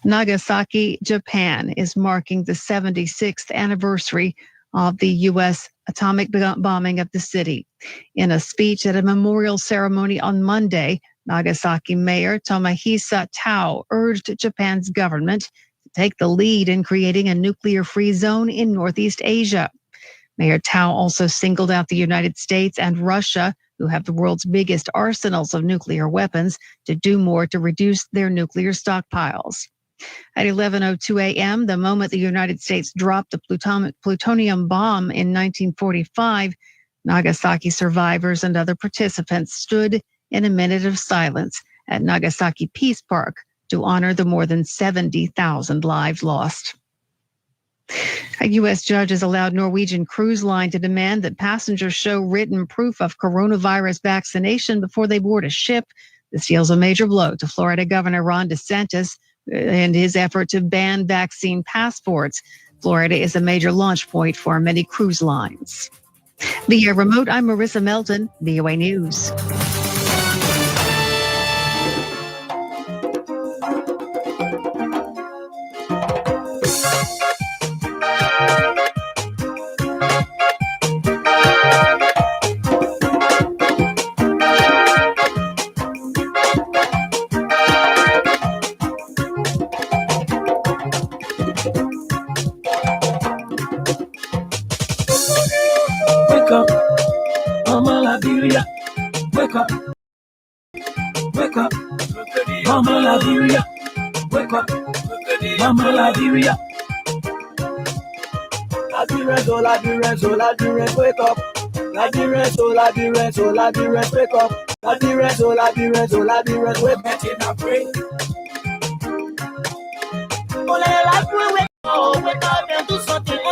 Nagasaki, Japan is marking the 76th anniversary of the U.S. atomic bombing of the city. In a speech at a memorial ceremony on Monday, Nagasaki Mayor Tomohisa Tao urged Japan's government to take the lead in creating a nuclear-free zone in Northeast Asia. Mayor Tao also singled out the United States and Russia, who have the world's biggest arsenals of nuclear weapons, to do more to reduce their nuclear stockpiles. At 11:02 a.m., the moment the United States dropped the plutonium bomb in 1945, Nagasaki survivors and other participants stood in a minute of silence at Nagasaki Peace Park to honor the more than 70,000 lives lost. A U.S. judge has allowed Norwegian Cruise Line to demand that passengers show written proof of coronavirus vaccination before they board a ship. This deals a major blow to Florida Governor Ron DeSantis and his effort to ban vaccine passports. Florida is a major launch point for many cruise lines. Via remote, I'm Marissa Melton, VOA News. Wake up, Mama Liberia. Wake up, wake up, Mama Liberia. Wake up, Mama Liberia. Liberia, oh Liberia, oh Liberia, wake up. Liberia, oh Liberia, oh Liberia, wake up. Liberia, oh Liberia, oh Liberia, wake up. And pray. Oh, wake up, wake up and do something. Oh,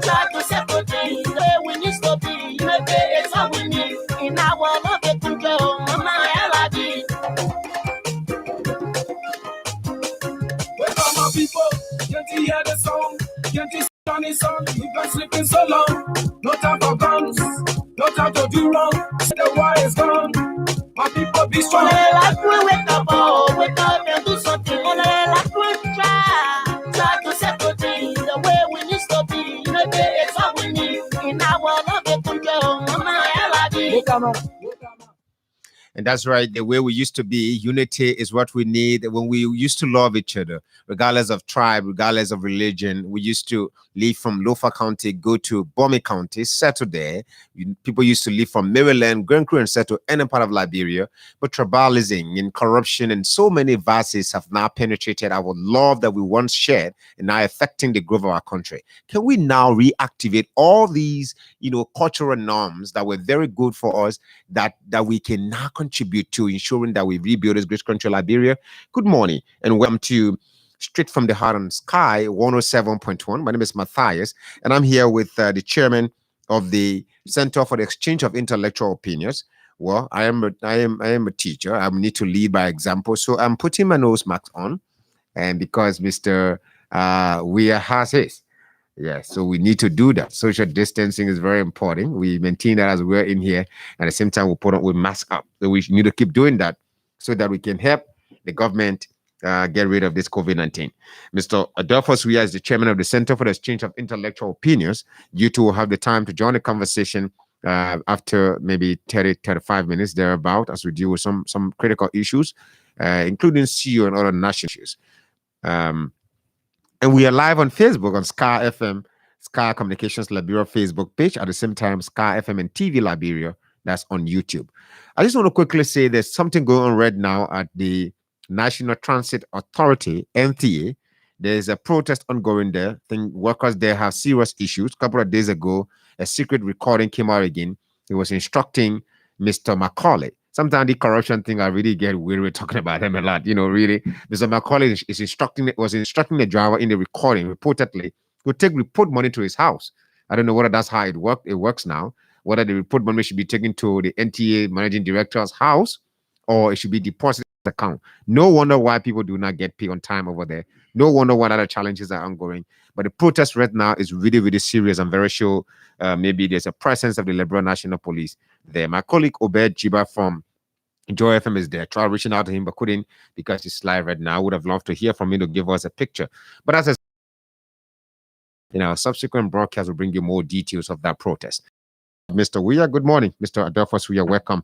try to settle things the way we need to be. Maybe it's all we need in our love and control. Mama, Eladi. Wake up, my people. Can't you hear the song? Can't you see Johnny's song? You've been sleeping so long. No time for guns. No time to do wrong. The war is gone. My people be strong. Wake up, oh, wake up and do something. Try to settle things the way we need to be. Maybe it's all we need in our love and control. Mama, Eladi. And that's right. The way we used to be, unity is what we need. When we used to love each other, regardless of tribe, regardless of religion, we used to leave from Lofa County, go to Bomi County, settle there. People used to leave from Maryland, Grand Crew, and settle any part of Liberia. But tribalism and corruption and so many vices have now penetrated our love that we once shared and now affecting the growth of our country. Can we now reactivate all these, cultural norms that were very good for us that we can now contribute to ensuring that we rebuild this great country, Liberia? Good morning and welcome to Straight from the Heart on Sky 107.1. My name is Matthias, and I'm here with the chairman of the Center for the Exchange of Intellectual Opinions. Well, I am a teacher. I need to lead by example, so I'm putting my nose mask on, and because Mr. Weir has his. Yeah, so we need to do that. Social distancing is very important. We maintain that as we're in here, and at the same time we mask up. So we need to keep doing that so that we can help the government get rid of this COVID-19. Mr. Adolphus Weir is the chairman of the Center for the Exchange of Intellectual Opinions. You two will have the time to join the conversation after maybe 30-35 minutes thereabout as we deal with some critical issues, including CEO and other national issues. And we are live on Facebook on Sky FM, Sky Communications Liberia Facebook page. At the same time, Sky FM and TV Liberia, that's on YouTube. I just want to quickly say there's something going on right now at the National Transit Authority, NTA. There's a protest ongoing there. I think workers there have serious issues. A couple of days ago, a secret recording came out again. He was instructing Mr. Macaulay. Sometimes the corruption thing, I really get weird with talking about him a lot. Really. Mr. Macaulay was instructing the driver in the recording, reportedly, to report money to his house. I don't know whether that's how it works now, whether the report money should be taken to the NTA managing director's house or it should be deposited account. No wonder why people do not get paid on time over there. No wonder what other challenges are ongoing. But the protest right now is really, really serious. I'm very sure maybe there's a presence of the Liberal National Police there. My colleague Obed Jiba from Joy FM is there. Try reaching out to him, but couldn't because he's live right now. I would have loved to hear from him to give us a picture. But as a subsequent broadcast will bring you more details of that protest. Mr. Weir, good morning. Mr. Adolphus Weir, welcome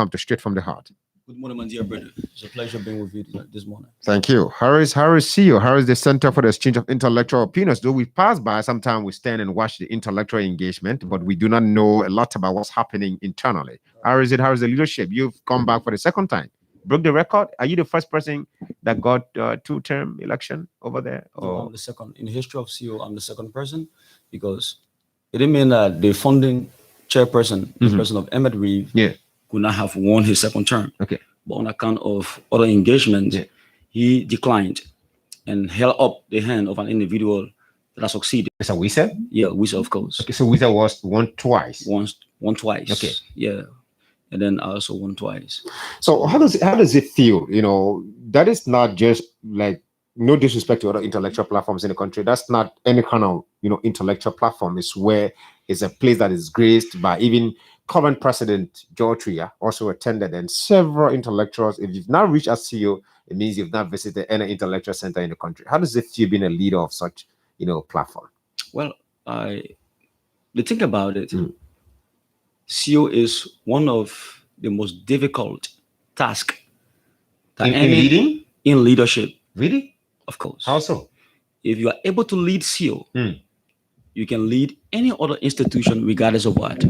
to Straight from the Heart. Good morning, my dear brother. It's a pleasure being with you this morning. Thank you. Harris CEO. Harris, the Center for the Exchange of Intellectual Opinions. Though we pass by, sometimes we stand and watch the intellectual engagement, but we do not know a lot about what's happening internally. Harris, the leadership? You've come back for the second time. Broke the record. Are you the first person that got two-term election over there? No, I'm the second. In the history of CEO, I'm the second person because it didn't mean that the funding chairperson, the person of Emmett Reeve, could not have won his second term. Okay. But on account of other engagements, he declined and held up the hand of an individual that has succeeded. It's a Wisa? Yeah, Wisa, of course. Okay, so Wisa was won twice. Won twice. Okay. Yeah. And then I also won twice. So how does it feel? You know, that is not just like, no disrespect to other intellectual platforms in the country. That's not any kind of, you know, intellectual platform. It's where it's a place that is graced by even current President George Weah also attended, and several intellectuals. If you've not reached as CEO, it means you've not visited any intellectual center in the country. How does it feel being a leader of such, you know, platform? Well, the thing about it, CEO is one of the most difficult tasks in leadership. Really? Of course. How so? If you are able to lead CEO, you can lead any other institution regardless of what.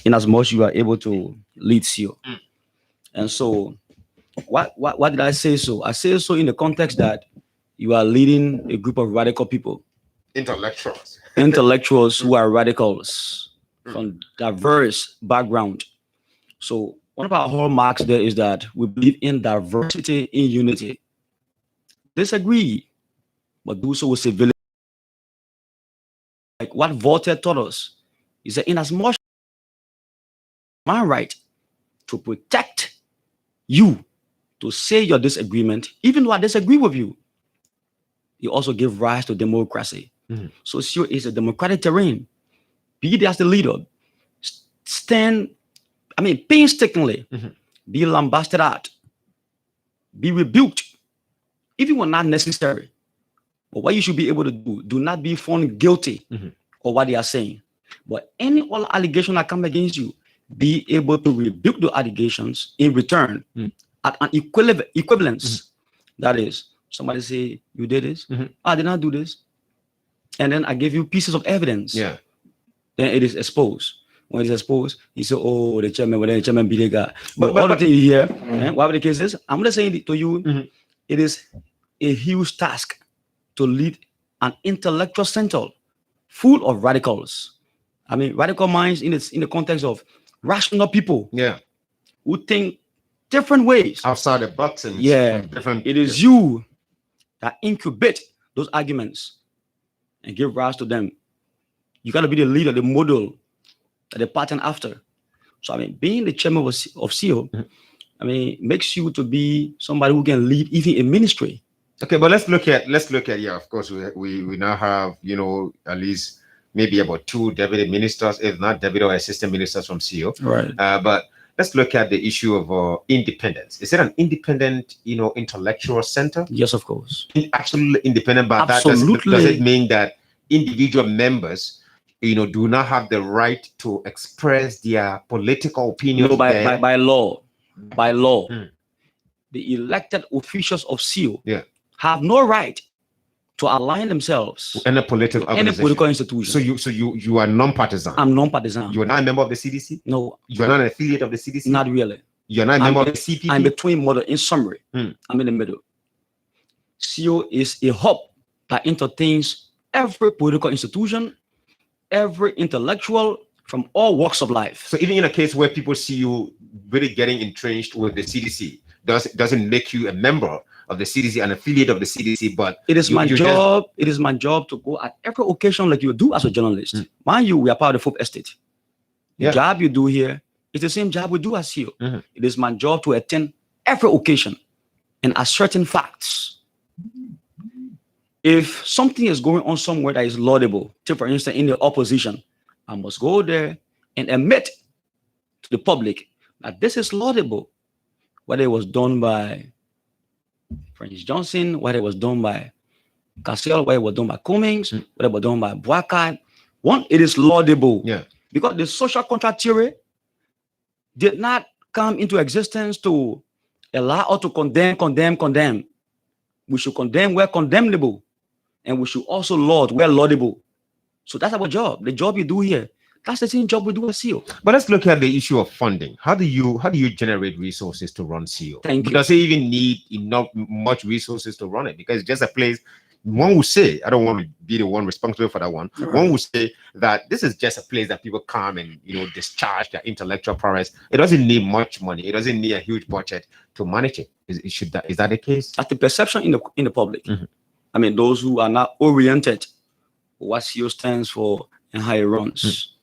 In as much you are able to lead CEO. And so, what did I say so? I say so in the context that you are leading a group of radical people. Intellectuals who are radicals from diverse background. So one of our hallmarks there is that we believe in diversity in unity. Disagree, but do so with civility. Like what Voltaire taught us is that in as much my right to protect you, to say your disagreement, even though I disagree with you, you also give rise to democracy. So CEO is a democratic terrain. Be there as the leader. Stand, painstakingly, be lambasted at, be rebuked, even when not necessary. But what you should be able to do not be found guilty of what they are saying. But any other allegation that come against you, be able to rebuke the allegations in return at an equivalence. That is, somebody say, you did this? I did not do this. And then I give you pieces of evidence. Yeah. Then it is exposed. When it is exposed, you say, oh, the chairman be the guy. But all the thing you hear, whatever the case is, I'm just saying to you, it is a huge task to lead an intellectual center full of radicals. Radical minds in the context of rational people who think different ways. Outside the box. And it is you that incubate those arguments and give rise to them. You got to be the leader, the model, the pattern after. So, being the chairman of CEO, makes you to be somebody who can lead even a ministry. Okay, but let's look at of course we now have, at least maybe about 2 deputy ministers, if not deputy or assistant ministers from CEO. Right. But let's look at the issue of independence. Is it an independent, intellectual center? Yes, of course. Absolutely independent, but absolutely. Does it mean that individual members, do not have the right to express their political opinions? No, by law, the elected officials of CEO have no right to align themselves with any political institution. So you are non-partisan. I'm non-partisan. You are not a member of the CDC? No. You are not an affiliate of the CDC? Not really. You are not a member of the CPP? I'm between model. In summary, I'm in the middle. CEO is a hub that entertains every political institution, every intellectual from all walks of life. So even in a case where people see you really getting entrenched with the CDC, doesn't make you a member of the CDC, an affiliate of the CDC, but it is my job. It is my job to go at every occasion like you do as a journalist. Mind you, we are part of the Fourth Estate. The job you do here is the same job we do as you. It is my job to attend every occasion and ascertain facts. If something is going on somewhere that is laudable, take for instance in the opposition, I must go there and admit to the public that this is laudable, whether it was done by Francis Johnson, whether it was done by Cassiel, whether it was done by Cummings, whether it was done by Boakai. One, it is laudable. Because the social contract theory did not come into existence to allow us to condemn. We should condemn where condemnable, and we should also laud where laudable. So that's our job. The job you do here, that's the same job we do at CEO. But let's look at the issue of funding. How do you generate resources to run CEO? Thank you. Does it even need much resources to run it? Because it's just a place, one would say, I don't want to be the one responsible for that one. Right. One would say that this is just a place that people come and discharge their intellectual prowess. It doesn't need much money. It doesn't need a huge budget to manage it. Is that the case? That's the perception in the public. I mean, those who are not oriented what CEO stands for and how it runs.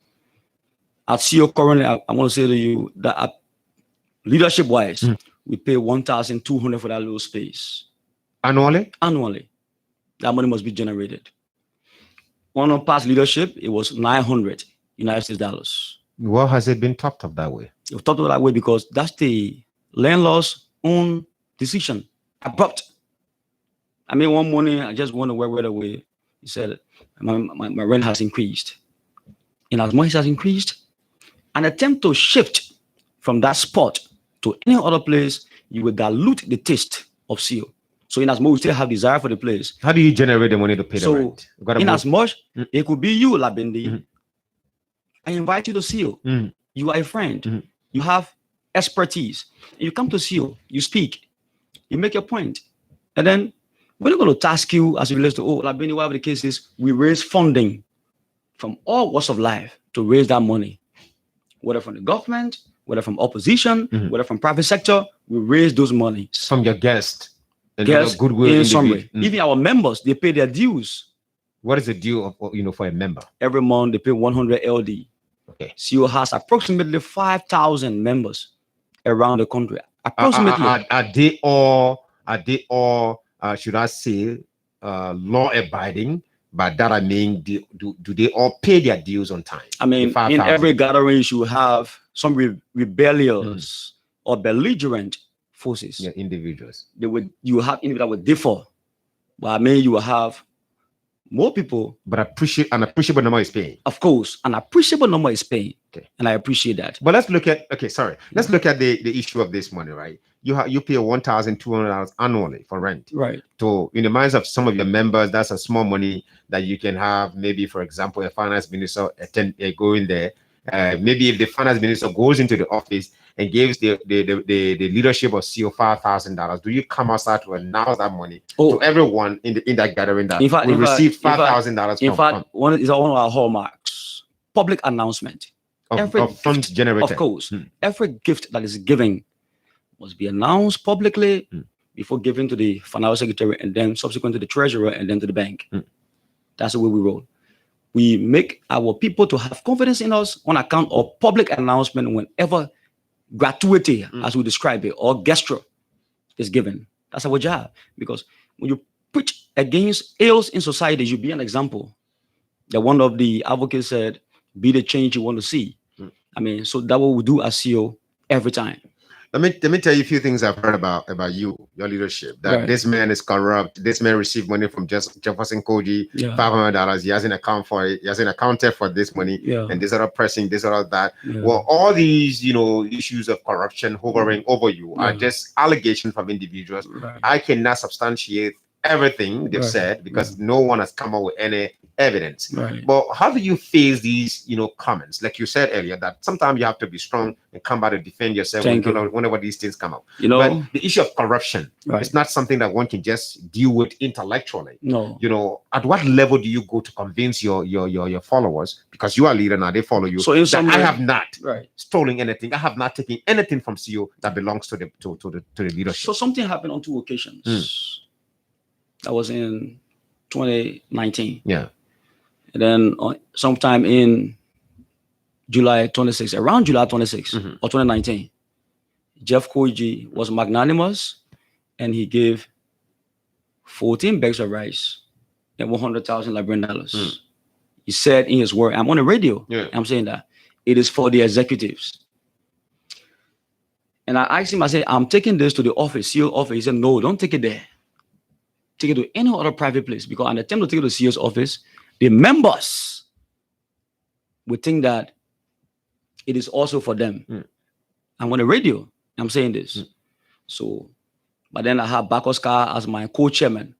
At CEO currently, I want to say to you that leadership wise, we pay $1,200 for that little space. Annually? Annually. That money must be generated. On our past leadership, it was $900 United States dollars. What has it been topped up that way? It was topped up that way because that's the landlord's own decision. Abrupt. I mean, one morning I just went away right away. He said, my rent has increased. And as much as it has increased, an attempt to shift from that spot to any other place, you will dilute the taste of CEO. So in as much we still have desire for the place. How do you generate the money to pay the rent? In as much, it could be you, Labindi. I invite you to CEO. You are a friend. You have expertise. You come to CEO, you speak, you make your point. And then we're not going to task you as it relates to, Labindi, whatever the case is, we raise funding from all walks of life to raise that money. Whether from the government, whether from opposition, whether from private sector, we raise those money. From your guests. Goodwill in summary. Even our members, they pay their dues. What is the due for a member? Every month they pay 100 LD. Okay. CEO has approximately 5,000 members around the country. Approximately. Are they all? Should I say, law abiding? By that I mean, do they all pay their dues on time? I mean, in every gathering, you have some rebellious or belligerent forces. Yeah, individuals. You have individuals that would differ, but I mean, you will have more people. But an appreciable number is paying. Of course, an appreciable number is paying. Okay. And I appreciate that. But let's look at Let's look at the issue of this money, right? You pay $1,200 annually for rent. Right. So in the minds of some of your members, that's a small money that you can have. Maybe, for example, a finance minister go in there. Maybe if the finance minister goes into the office and gives the leadership of CEO $5,000, do you come outside to announce that money to everyone in that gathering that we received $5,000? In fact, one of our hallmarks: public announcement of funds generated. Of course, every gift that is given must be announced publicly before giving to the financial secretary and then subsequent to the treasurer and then to the bank. That's the way we roll. We make our people to have confidence in us on account of public announcement whenever gratuity, as we describe it, or gesture is given. That's our job. Because when you preach against ills in society, you be an example. That one of the advocates said, be the change you want to see. I mean, so that's what we do as CEO every time. Let me tell you a few things I've heard about your leadership. That this man is corrupt. This man received money from Jefferson Koji, $500. He has an account for it. He has an accountant for this money, and this other pressing, this other that. Well, all these issues of corruption hovering over you are just allegations from individuals. I cannot substantiate everything they've said because no one has come up with any evidence. But how do you face these comments? Like you said earlier, that sometimes you have to be strong and come out and defend yourself whenever these things come up. But the issue of corruption is not something that one can just deal with intellectually. No. At what level do you go to convince your followers, because you are a leader now, they follow you, so in some I way, have not stolen anything. I have not taken anything from CEO that belongs to the leadership. So something happened on 2 occasions. That was in 2019. Yeah. And then sometime in July 26, around July 26 or 2019, Jeff Koji was magnanimous and he gave 14 bags of rice and 100,000 Liberian dollars. He said in his word, I'm on the radio, I'm saying that it is for the executives. And I asked him, I said, I'm taking this to the office, CEO office. He said, no, don't take it there. Take it to any other private place, because an attempt to take it to CEO's office, the members would think that it is also for them. I'm on the radio, I'm saying this. So, but then I have Bakoska as my co-chairman,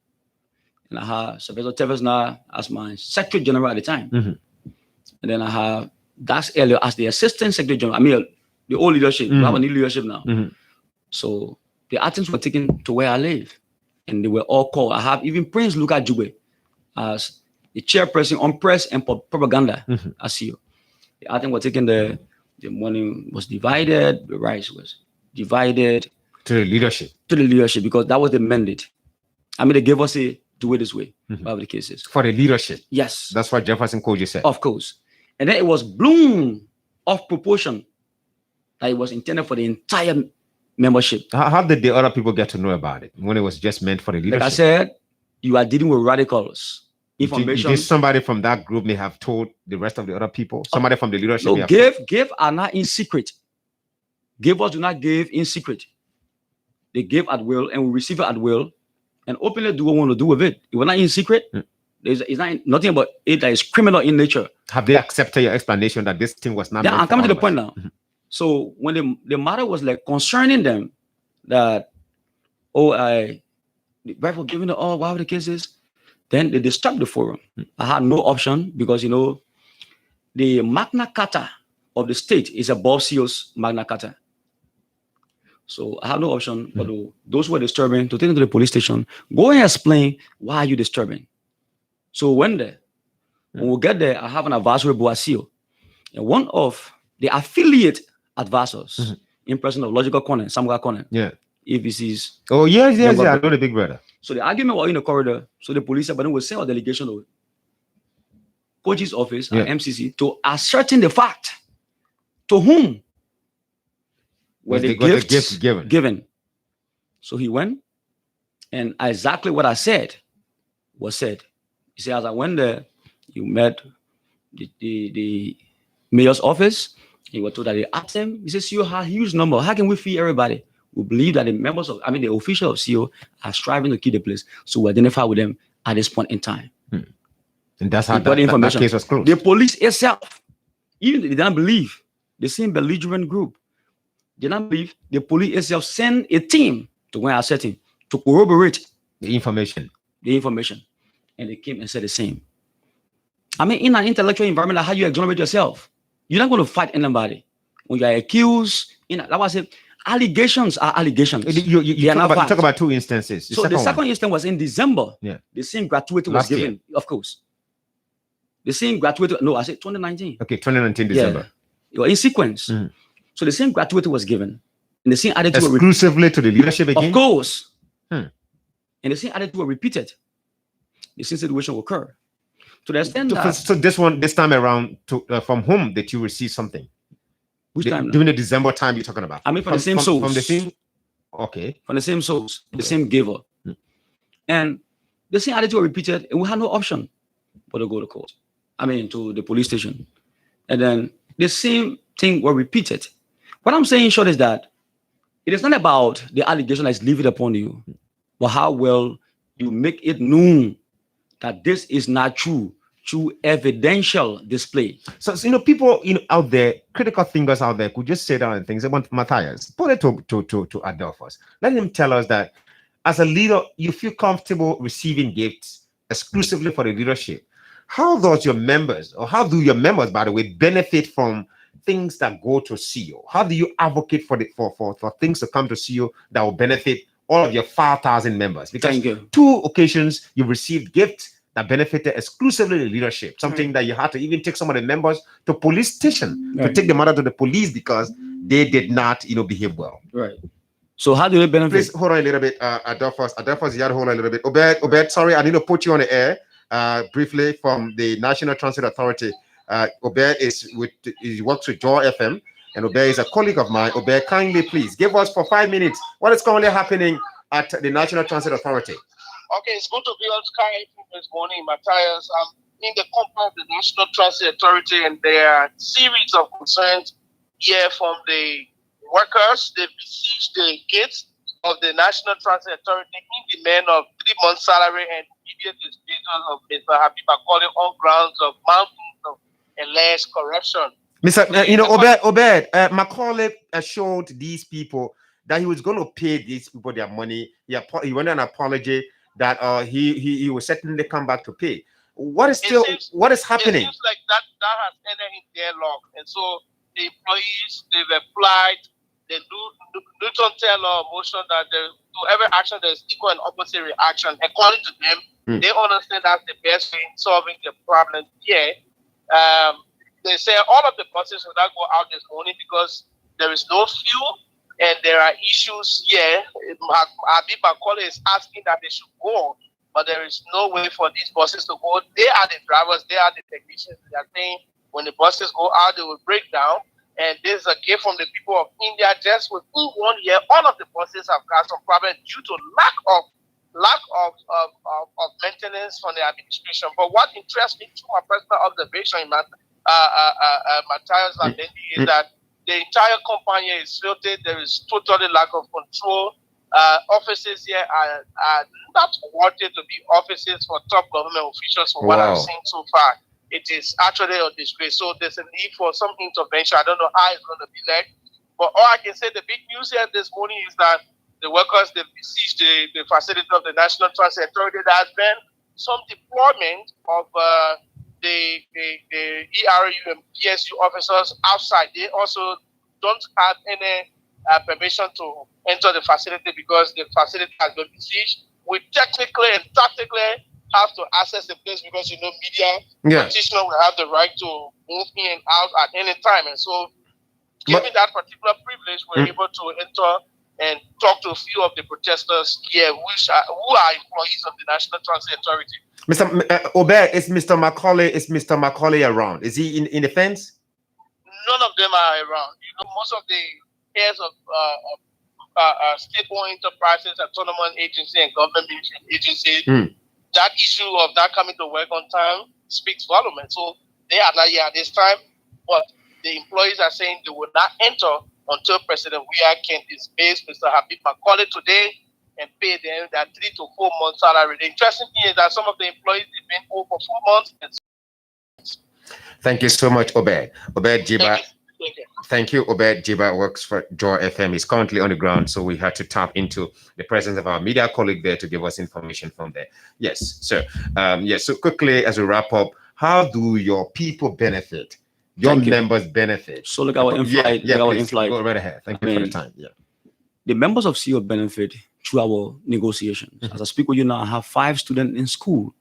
and I have Sylvester Tevesna as my secretary general at the time. And then I have Dax Elliott as the assistant secretary general. I mean, the old leadership. We have a new leadership now. So the items were taken to where I live. and they were all called. I have even Prince Luka Jube as the chairperson on press and propaganda as CEO. I think we're taking the money was divided, the rights was divided to the leadership. Because that was the mandate. I mean, they gave us a do it this way, whatever the case is. For the leadership. Yes. That's what Jefferson Koji said. Of course. And then it was blown off proportion that it was intended for the entire membership. How did the other people get to know about it when it was just meant for the leadership? Like I said, you are dealing with radicals. Information. Did somebody from that group may have told the rest of the other people? Somebody from the leadership? No, give are not in secret. Givers do not give in secret. They give at will and will receive it at will and openly do what we want to do with it. It was not in secret. It's not nothing about it that is criminal in nature. Have they accepted your explanation that this thing was not? Yeah, I'm coming to the point now. So when the matter was like concerning them that, right for giving it all, whatever the case is, then they disturbed the forum. I had no option because, the Magna Carta of the state is above CEO's Magna Carta. So I have no option but those who are disturbing to take them to the police station, go and explain why are you disturbing. So when we get there, I have an advisory board CEO. And one of the affiliate advisors in person of Logical Corner, Samuel Corner. Yeah. ABC's. Oh, yes. I know the big brother. So the argument was in the corridor. So the police said, but then we'll send a delegation to Koji's office and MCC to ascertain the fact to whom were the gifts given. So he went, and exactly what I said was said. He said, as I went there, you met the mayor's office. He was told that they asked him. He says, CEO has a huge number. How can we feed everybody? We believe that the officials of CEO are striving to keep the place. So we identify with them at this point in time. And that's how that case was closed. The police itself, even they did not believe, the same belligerent group, did not believe, the police itself sent a team to go and assert him to corroborate the information. And they came and said the same. I mean, in an intellectual environment, like how you exonerate yourself, you're not going to fight anybody. When you are accused, like I said, allegations are allegations. You talk about two instances. The second instance was in December. Yeah. The same gratuity was given, of course. The same gratuity, no, I said 2019. Okay, 2019 December. Yeah. In sequence. So the same gratuity was given. And the same attitude exclusively to the leadership again? Of course. And the same attitude were repeated. The same situation will occur. To the extent that... So this time around, from whom did you receive something? Which time? During the December time you're talking about? I mean, from the same source. From the same... Okay. From the same source, the same giver. And the same attitude were repeated, and we had no option but to go to court. I mean, to the police station. And then the same thing were repeated. What I'm saying, short, is that it is not about the allegation that is levied upon you, but how well you make it known that this is not true through evidential display. So people out there, critical thinkers out there, could just say down and things. They want Matthias, put it to Adolphus. Let him tell us that as a leader, you feel comfortable receiving gifts exclusively for the leadership. How do your members, by the way, benefit from things that go to CEO? How do you advocate for things to come to CEO that will benefit all of your 5,000 members? Because 2 occasions you received gifts that benefited exclusively the leadership, something that you had to even take some of the members to police station to take the matter to the police because they did not, behave well. Right. So how do they benefit? Please hold on a little bit, Adolphus, you had to hold on a little bit. Obed, sorry, I need to put you on the air briefly from the National Transit Authority. Obed works with Joy FM, and Obed is a colleague of mine. Obed, kindly, please give us for 5 minutes what is currently happening at the National Transit Authority. Okay, it's good to be on Sky this morning, Matthias. I'm in the compound of the National Transit Authority, and there are a series of concerns here from the workers. They've received the gates of the National Transit Authority in demand of 3 months' salary and immediate dismissal of Mr. Habib Akoli on grounds of mountains of alleged corruption. Obed, Macaulay assured these people that he was going to pay these people their money. He went an apology that he will certainly come back to pay. What is happening? It seems like that has ended in their log, and so the employees, they've applied the Newton Taylor motion that to every action there's equal and opposite reaction. According to them, they understand that's the best way in solving the problem here. They say all of the buses will not go out this morning because there is no fuel and there are issues here. Abi Macaulay is asking that they should go, but there is no way for these buses to go. They are the drivers, they are the technicians. They are saying when the buses go out, they will break down. And this is a gift from the people of India. Just within 1 year, all of the buses have got some problems due to lack of maintenance from the administration. But what interests me to my personal observation, Matthias Landendi, is that the entire company is filtered. There is totally lack of control. Offices here are not wanted to be offices for top government officials for what I've seen so far. It is actually a disgrace. So there's a need for some intervention. I don't know how it's going to be like. But all I can say, the big news here this morning is that the workers, they've besieged the facility of the National Transit Authority. There has been some deployment of the ERU and PSU officers outside. They also don't have any permission to enter the facility because the facility has been besieged. We technically and tactically have to access the place because media practitioner will have the right to move in and out at any time, and so given that particular privilege, we're able to enter and talk to a few of the protesters here, who are employees of the National Transit Authority. Mr. Obed, is Mr. Macaulay around? Is he in the fence? None of them are around. Most of the heirs of state-owned enterprises, autonomous agencies, and government agencies. That issue of not coming to work on time speaks volume. And so they are not here at this time, but the employees are saying they will not enter until President Weah can dismiss Mr. Habib Macaulay today and pay them that 3 to 4 months salary. The interesting thing is that some of the employees have been over 4 months. Thank you so much, Obed. Obed Jiba. Thank you. Obed Jiba works for Joy FM. He's currently on the ground, so we had to tap into the presence of our media colleague there to give us information from there. Yes, sir. So quickly, as we wrap up, how do your people benefit? Your members benefit? So look, our in-flight. Go right ahead. Thank you for the time. Yeah. The members of CO benefit through our negotiations. As I speak with you now, I have 5 students in school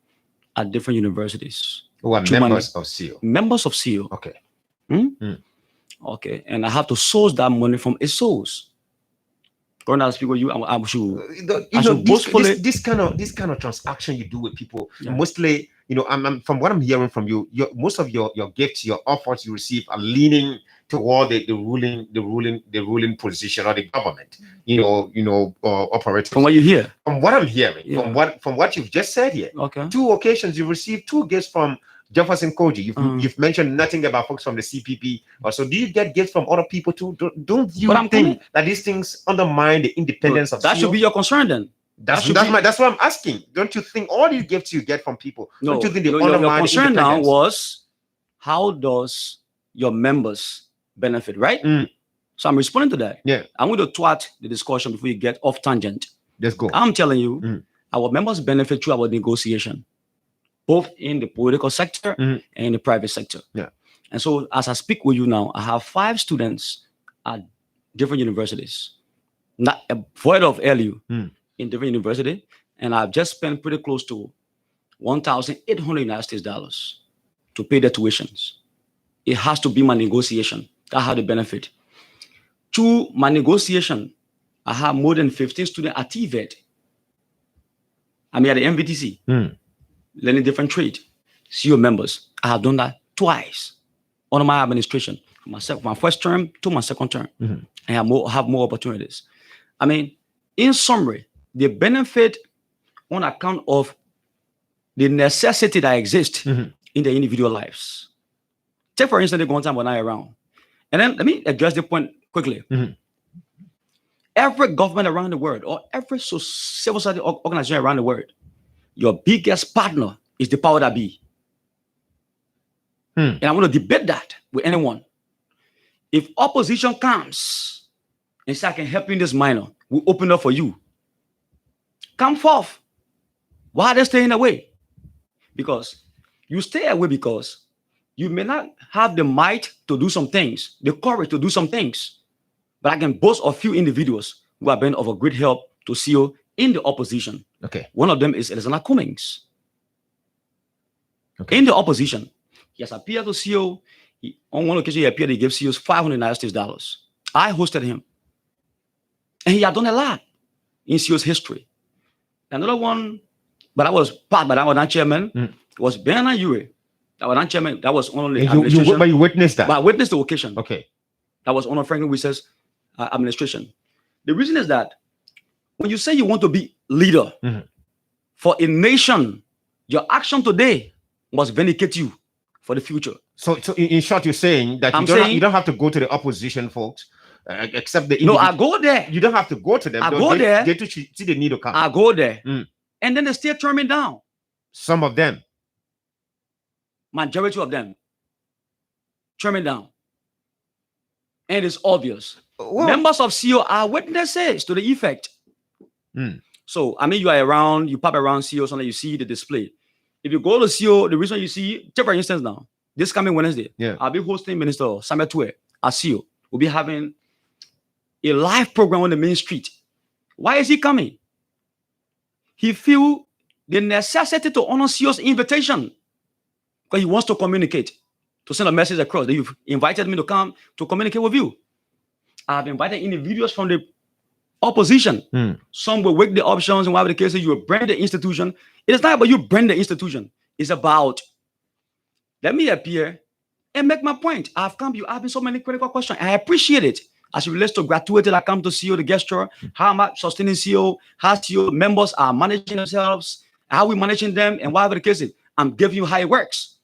at different universities. Who are members of CO? Members of CO. Okay. Okay, and I have to source that money from a source. When I speak with you, I should boastfully this kind of transaction you do with people. Mostly, I'm from what I'm hearing from you, most of your gifts, your offers you receive are leaning toward the ruling position or the government. Operators. From what you hear, from what I'm hearing, from what you've just said here. Okay. 2 occasions you received 2 gifts from Jefferson Koji. You've mentioned nothing about folks from the CPP. So do you get gifts from other people too? Don't you think that these things undermine the independence of that CO? should be your concern then? That's what I'm asking. Don't you think all these gifts you get from people? No, don't you think they your concern now was how does your members benefit, right? So I'm responding to that. Yeah. I'm going to twat the discussion before you get off tangent. Let's go. I'm telling you, our members benefit through our negotiation, both in the political sector and in the private sector. Yeah. And so as I speak with you now, I have 5 students at different universities, not void of LU in different university, and I've just spent pretty close to $1,800 United States dollars to pay their tuitions. It has to be my negotiation. That's how they benefit. To my negotiation, I have more than 15 students at TVET. I'm at the MVTC, learning different trade. CO members, I have done that twice under my administration, from my first term to my second term. And have more opportunities. I mean, in summary, they benefit on account of the necessity that exists in their individual lives. Take, for instance, the one time when I'm around. And then let me address the point quickly. Every government around the world or every civil society organization around the world, your biggest partner is the power that be. And I want to debate that with anyone. If opposition comes and say, I can help you in this minor, we open up for you. Come forth. Why are they staying away? Because you stay away because you may not have the might to do some things, the courage to do some things. But I can boast of few individuals who have been of a great help to CEO in the opposition. Okay. One of them is Alexander Cummings. Okay. In the opposition, he has appeared to CEO. On one occasion, he appeared, he gave CEOs $500 United States dollars. I hosted him. And he had done a lot in CEO's history. Another one, but I was part, but I was not chairman, was Bernard Ure. That was not chairman. That was only administration. But you witnessed that? But I witnessed the occasion. Okay. That was under Franklin Wisse's administration. The reason is that when you say you want to be leader for a nation, your action today must vindicate you for the future. So in short, you're saying that you don't have to go to the opposition folks, except the no, I go there. You don't have to go to them. I go there. They see the need to come. I go there, and then they still turn me down. Some of them, majority of them, turn me down, and it's obvious. Well, members of CEO are witnesses to the effect. So I mean, you are around, you pop around CEO, something you see the display. If you go to CEO, the reason you see, take for instance now, this coming Wednesday, I'll be hosting Minister Samuel Tue at CEO. We'll be having a live program on the main street. Why is he coming? He feel the necessity to honor CEO's invitation because he wants to communicate, to send a message across that you've invited me to come to communicate with you. I've invited individuals from the opposition. Some will wake the options, and whatever the case is, you will brand the institution. It is not about you brand the institution. It's about, let me appear and make my point. I've come, you asking so many critical questions. I appreciate it as it relates to gratuity that come to CEO, the gesture, how am I sustaining CEO, how CEO members are managing themselves, how we managing them, and whatever the case is. I'm giving you how it works.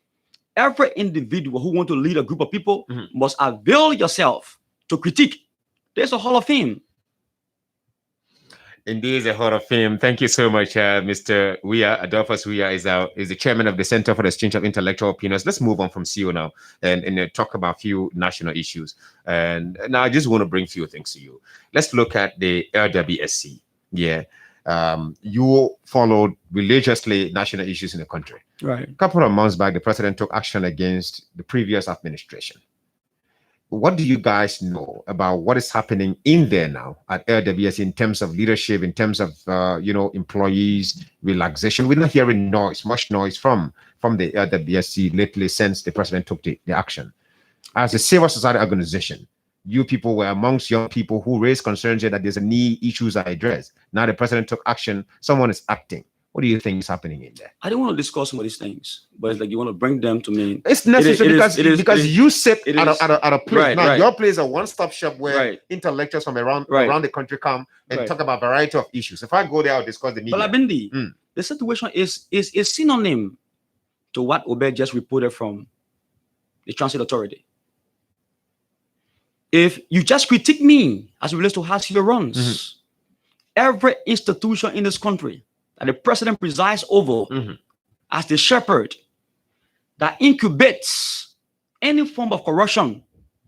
Every individual who want to lead a group of people must avail yourself to critique. There's a Hall of Fame. Indeed, a Hall of Fame. Thank you so much, Mr. Weah. Adolphus Weah is the chairman of the Center for the Exchange of Intellectual Opinions. Let's move on from CEO now and talk about a few national issues. And now I just want to bring a few things to you. Let's look at the LWSC. Yeah. You followed religiously national issues in the country. Right. A couple of months back, the president took action against the previous administration. What do you guys know about what is happening in there now at LWSC in terms of leadership, in terms of employees relaxation? We're not hearing much noise from the LWSC lately since the president took the action. As a civil society organization, you people were amongst young people who raised concerns here that there's a need, issues are addressed. Now the president took action, someone is acting. What do you think is happening in there? I don't want to discuss some of these things, but it's like you want to bring them to me. It's necessary because you sit at a place. Now, your place is a one-stop shop where intellectuals from around the country come and talk about a variety of issues. If I go there, I'll discuss the media. But Labindi, the situation is synonym to what Obed just reported from the Transit Authority. If you just critique me as it relates to how CEO runs, every institution in this country that the president presides over as the shepherd that incubates any form of corruption,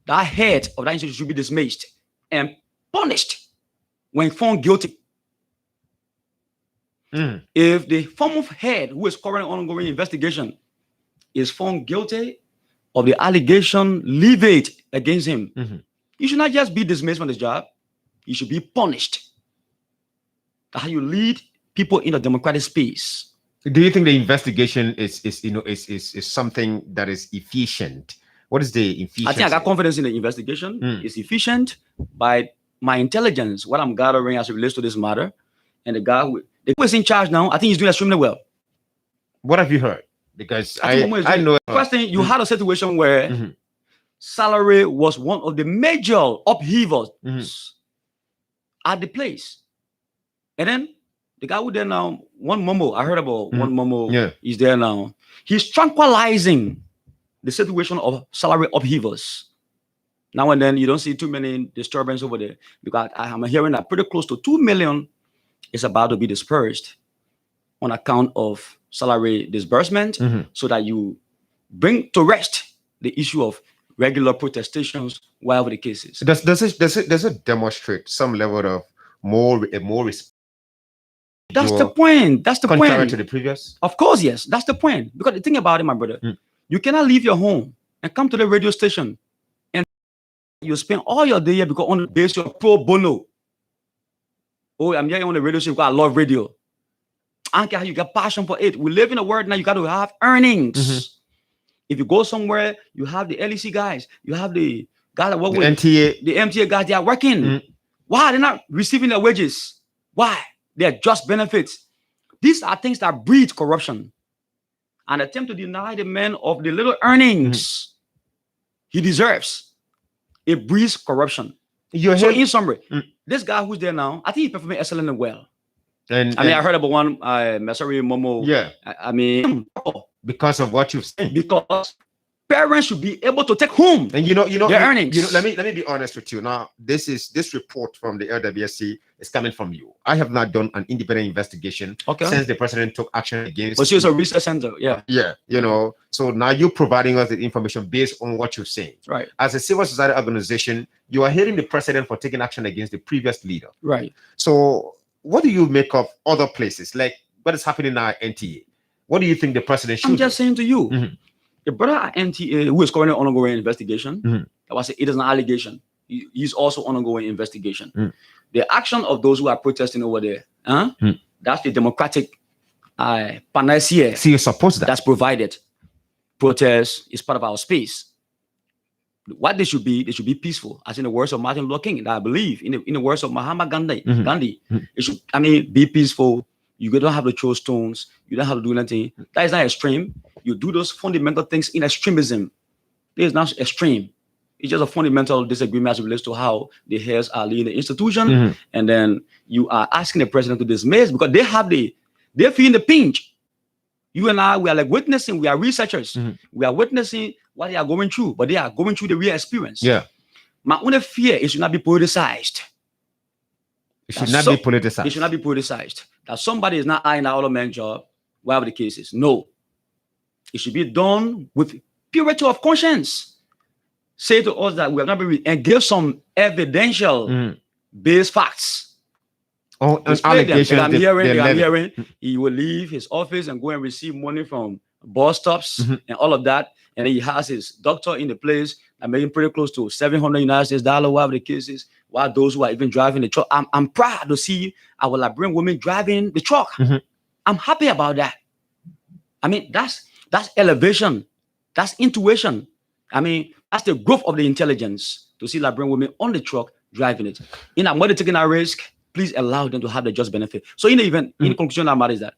that head of that institution should be dismissed and punished when found guilty. If the former head who is currently ongoing investigation is found guilty of the allegation levied against him, you should not just be dismissed from his job. You should be punished. That's how you lead people in a democratic space. Do you think the investigation is something that is efficient? What is the efficiency? I think I got confidence in the investigation. It's efficient by my intelligence, what I'm gathering as it relates to this matter. And the guy who is in charge now, I think he's doing extremely well. What have you heard? Because I know. First thing, you had a situation where salary was one of the major upheavals at the place. And then the guy who there now, one Momo, I heard about one Momo is there now. He's tranquilizing the situation of salary upheavals. Now and then you don't see too many disturbance over there because I'm hearing that pretty close to 2 million is about to be dispersed on account of salary disbursement so that you bring to rest the issue of regular protestations, whatever the case is. Does it demonstrate some level of more respect? That's the point. That's the point. Contrary to the previous? Of course, yes. That's the point. Because the thing about it, my brother, you cannot leave your home and come to the radio station you spend all your day here because on the base you're pro bono. Oh, I'm here on the radio show because I love radio. I don't care how you get passion for it. We live in a world now, you got to have earnings. If you go somewhere, you have the LEC guys, you have the guys that work with NTA. The MTA guys, they are working. Why? They're not receiving their wages. Why? They're just benefits. These are things that breed corruption. An attempt to deny the man of the little earnings he deserves. It breeds corruption. So in summary, this guy who's there now, I think he's performing excellently well. I heard about one Masari Momo. Yeah. I mean, because of what you've said. Because parents should be able to take home and their earnings. Let me be honest with you. Now, this report from the LWSC is coming from you. I have not done an independent investigation since the president took action against. But she's a research center, yeah. So now you're providing us the information based on what you're saying. Right. As a civil society organization, you are hearing the president for taking action against the previous leader. Right. So what do you make of other places like what is happening now at NTA? What do you think the president should? I'm just saying to you. The brother at NTA, who is currently on ongoing investigation, it is an allegation. He's also on ongoing investigation. The action of those who are protesting over there, that's the democratic panacea. So you suppose that? That's provided. Protest is part of our space. What they should be peaceful, as in the words of Martin Luther King. I believe in the words of Mahatma Gandhi. It should, be peaceful. You don't have to throw stones. You don't have to do anything. That is not extreme. You do those fundamental things in extremism. It is not extreme. It's just a fundamental disagreement as it relates to how the heads are leading the institution. And then you are asking the president to dismiss because they're feeling the pinch. You and I, we are like witnessing, we are researchers. We are witnessing what they are going through, but they are going through the real experience. Yeah. My only fear is should not be politicized. It should not be politicized. It should not be politicized. That somebody is not eyeing out a man's job, whatever the case is. No. It should be done with purity of conscience. Say to us that we have not been and give some evidential based facts. Oh, an allegation. I'm hearing he will leave his office and go and receive money from bus stops and all of that. And then he has his doctor in the place and making pretty close to $700 United States, whatever the case is. While those who are even driving the truck, I'm proud to see our Liberian women driving the truck. I'm happy about that. I mean, that's elevation. That's intuition. I mean, that's the growth of the intelligence to see Liberian women on the truck driving it. In a mother taking a risk, please allow them to have the just benefit. So in the event, in conclusion, that is that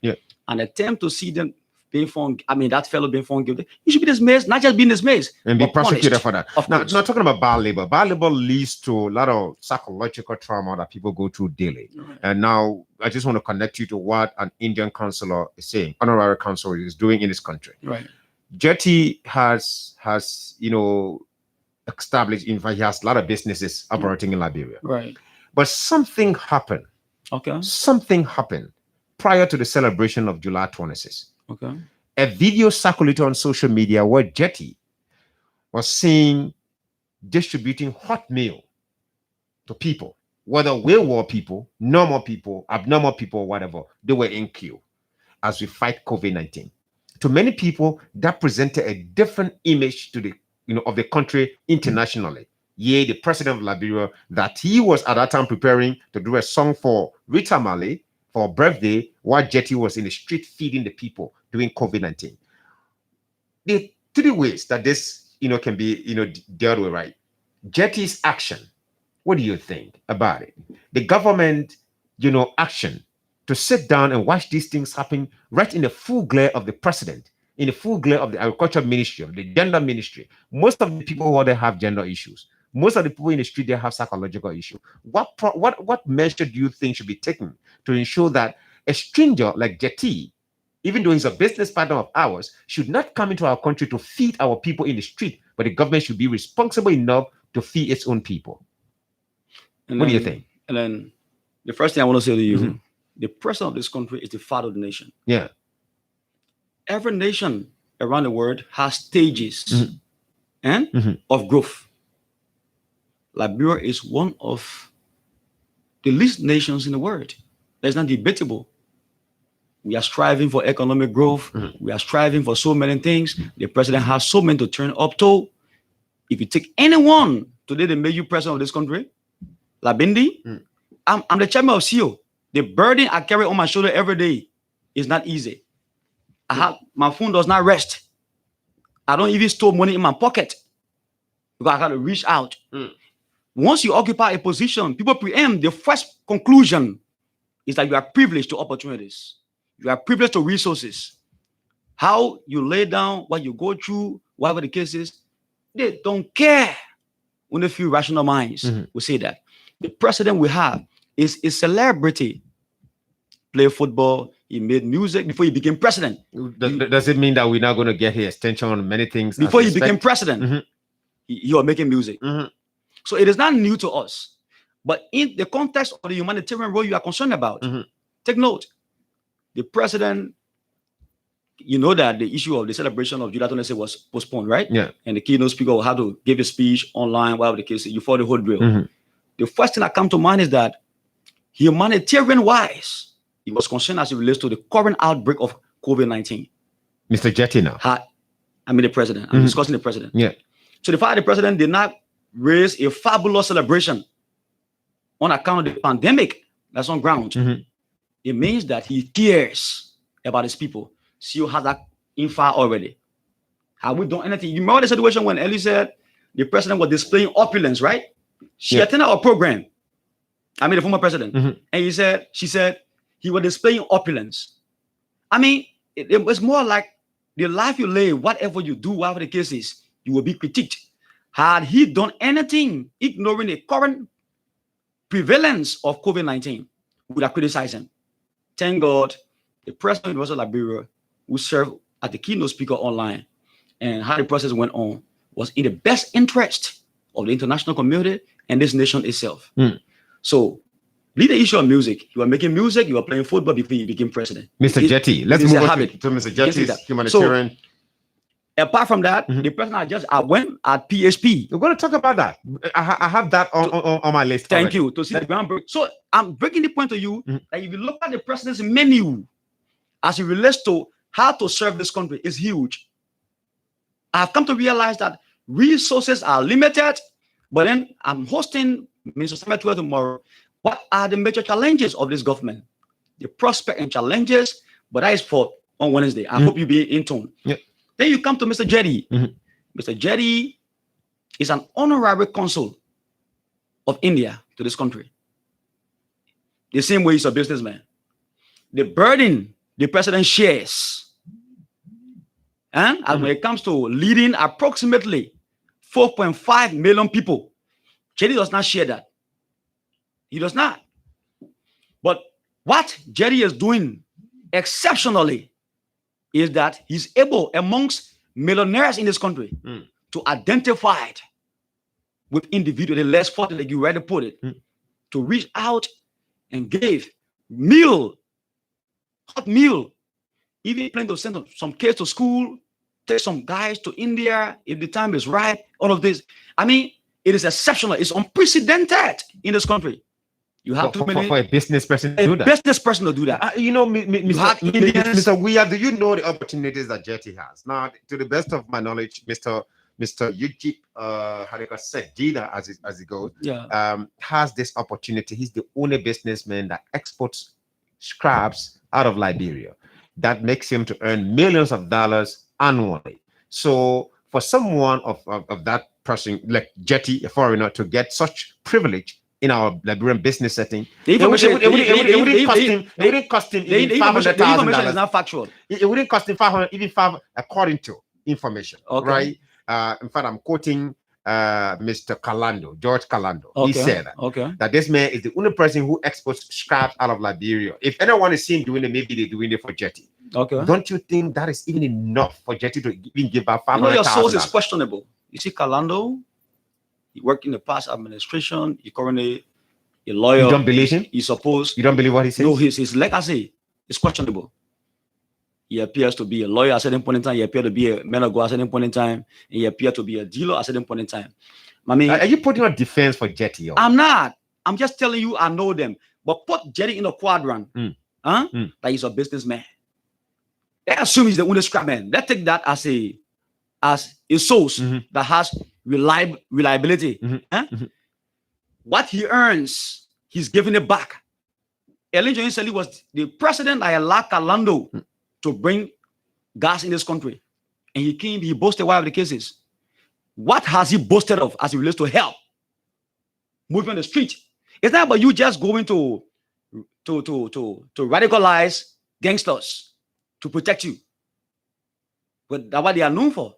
an attempt to see them being found, that fellow being found guilty, he should be dismissed, not just being dismissed, and be prosecuted punished, for that. Now, not talking about bad labor. Bad labor leads to a lot of psychological trauma that people go through daily. And now I just want to connect you to what an Indian counselor is saying, honorary counselor is doing in this country. Right. Jetty has established, in fact, he has a lot of businesses operating in Liberia. Right. But something happened. Something happened prior to the celebration of July 26th. A video circulated on social media where Jetty was seen distributing hot meal to people, whether wayward people, normal people, abnormal people, whatever. They were in queue as we fight COVID-19. To many people, that presented a different image to the of the country internationally. Yea, the president of Liberia, that he was at that time preparing to do a song for Rita Marley for a birthday, while Jetty was in the street feeding the people during COVID-19. The three ways that this can be dealt with, right? Jetty's action. What do you think about it? The government, action to sit down and watch these things happen right in the full glare of the president, in the full glare of the agriculture ministry, of the gender ministry. Most of the people who are there have gender issues. Most of the people in the street, they have psychological issues. What measure do you think should be taken to ensure that a stranger like Jetty, even though he's a business partner of ours, should not come into our country to feed our people in the street, but the government should be responsible enough to feed its own people? What do you think? And then the first thing I want to say to you, the president of this country is the father of the nation. Yeah. Every nation around the world has stages of growth. Liberia is one of the least nations in the world. That's not debatable. We are striving for economic growth. We are striving for so many things. The president has so many to turn up to. If you take anyone today they made you president of this country. Labindi, I'm the chairman of CEO. The burden I carry on my shoulder every day is not easy. My phone does not rest. I don't even store money in my pocket because I got to reach out. Once you occupy a position, people preempt. The first conclusion is that you are privileged to opportunities. You are privileged to resources. How you lay down, what you go through, whatever the case is, they don't care. Only a few rational minds will say that. The president we have is a celebrity. Play football. He made music before he became president. Does it mean that we're not going to get his attention on many things? Before he became president, he was making music. So it is not new to us. But in the context of the humanitarian role you are concerned about, take note. The president, you know that the issue of the celebration of July 26 was postponed, right? Yeah. And the keynote speaker will have to give a speech online, whatever the case is. You follow the whole drill. The first thing that comes to mind is that humanitarian-wise, he was concerned as it relates to the current outbreak of COVID-19. Mr. Jetty now. The president. I'm discussing the president. Yeah. So the fact the president did not raise a fabulous celebration on account of the pandemic that's on ground, it means that he cares about his people. CEO has that info already. Have we done anything? You remember the situation when Ellie said the president was displaying opulence, right? She attended our program. The former president. And she said he was displaying opulence. It was more like the life you live, whatever you do, whatever the case is, you will be critiqued. Had he done anything ignoring the current prevalence of COVID-19, we would have criticized him. Thank God, the president of the University of Liberia, who served as the keynote speaker online, and how the process went on, was in the best interest of the international community and this nation itself. So, leave the issue of music. You are making music, you are playing football before you became president. Mr. Jetty, let's move on to Mr. Jetty's humanitarian. So, apart from that, the president I went at PHP. We're going to talk about that. I have that on my list. Thank you. To see the groundbreak. So I'm breaking the point to you that if you look at the president's menu as it relates to how to serve this country, is huge. I've come to realize that resources are limited, but then I'm hosting Minister Samuel Tuah tomorrow. What are the major challenges of this government? The prospect and challenges, but that is for on Wednesday. I hope you be in tune. Yeah. Then you come to Mr. Jetty. Mr. Jetty is an honorary consul of India to this country. The same way he's a businessman. The burden the president shares, and when it comes to leading approximately 4.5 million people, Jetty does not share that. He does not. But what Jetty is doing exceptionally is that he's able, amongst millionaires in this country, to identify it with individuals, the less fortunate, like you already put it, to reach out and give hot meal, even planning to send some kids to school, take some guys to India if the time is right, all of this. It is exceptional. It's unprecedented in this country. You have for a business person to do that. Business person to do that. Mr. Weah, do you know the opportunities that Jetty has? Now, to the best of my knowledge, Mr. Yujip Segida, as it goes, has this opportunity. He's the only businessman that exports scraps out of Liberia. That makes him to earn millions of dollars annually. So for someone of that person, like Jetty, a foreigner, to get such privilege in our Liberian business setting, it wouldn't cost him even $500,000. The information is not factual. It wouldn't cost him $500,000, according to information. Okay. Right? In fact, I'm quoting Mr. Kalando, George Kalando. He said that this man is the only person who exports scraps out of Liberia. If anyone is seen doing it, maybe they're doing it for Jetty. Don't you think that is even enough for Jetty to even give out $500,000? Your source is questionable. You see, Kalando, he worked in the past administration. He currently a lawyer. You don't believe him? You don't believe what he says? No, his legacy is questionable. He appears to be a lawyer at a certain point in time. He appears to be a man of God at a certain point in time. And he appears to be a dealer at a certain point in time. Are you putting on defense for Jetty? I'm not. I'm just telling you I know them. But put Jetty in a quadrant. That he's a businessman. They assume he's the only scrap man. Let's take that as a as a source that has reliability. What he earns, he's giving it back. Ellen Johnson was the president that allowed Kalando to bring gas in this country. And he came, he boasted one of the cases. What has he boasted of as it relates to help? Moving on the street. It's not about you just going to radicalize gangsters to protect you. But that's what they are known for.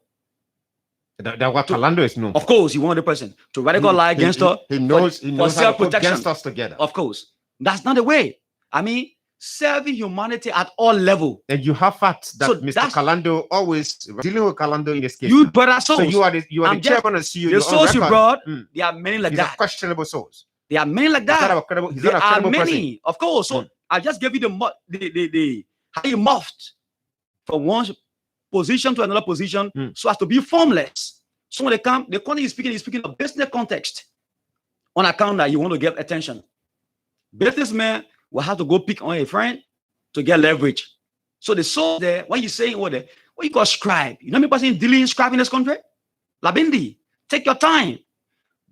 That's what Kalando is known for. Of course, he wanted the person to radicalize gangster. He knows how to self-protection. put gangsters together. Of course. That's not the way. I mean, serving humanity at all levels. And you have facts that So Mr. that's- Kalando always dealing with Kalando in this case. You brother souls. So you are the chairman and CEO. The you're on souls you record. brought, there are many like He's that. a questionable source. There are many like He's that. not a credible, he's There not a are credible many, person. of course. So I just gave you the how you morphed from one position to another position so as to be formless. So when they come, the content he's speaking of business context on account that you want to get attention. Businessmen will have to go pick on a friend to get leverage. So the source there, what you saying over there, what you call scribe? You know how many person dealing in scribe in this country? Labindi, take your time.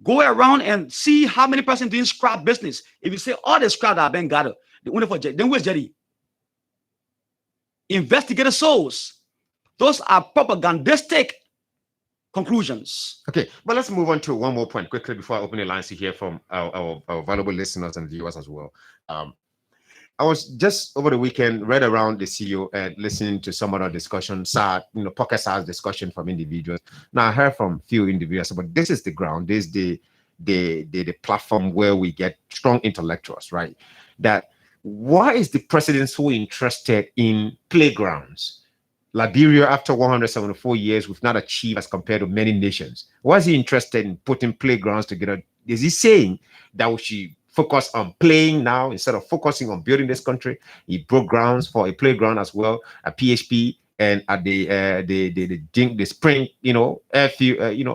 Go around and see how many person doing scrap business. If you say all the scrap that have been gathered, the only for then where's Jerry? Investigate the source. Those are propagandistic conclusions. Okay, but let's move on to one more point quickly before I open the lines to hear from our valuable listeners and viewers as well. I was just over the weekend read around the CEO and listening to some other discussion, pocket size discussion from individuals. Now I heard from few individuals, but this is the ground, this is the platform where we get strong intellectuals, right? That why is the president so interested in playgrounds? Liberia, after 174 years, we've not achieved as compared to many nations. Why is he interested in putting playgrounds together? Is he saying that we should focus on playing now instead of focusing on building this country? He broke grounds for a playground as well at PHP and at the spring,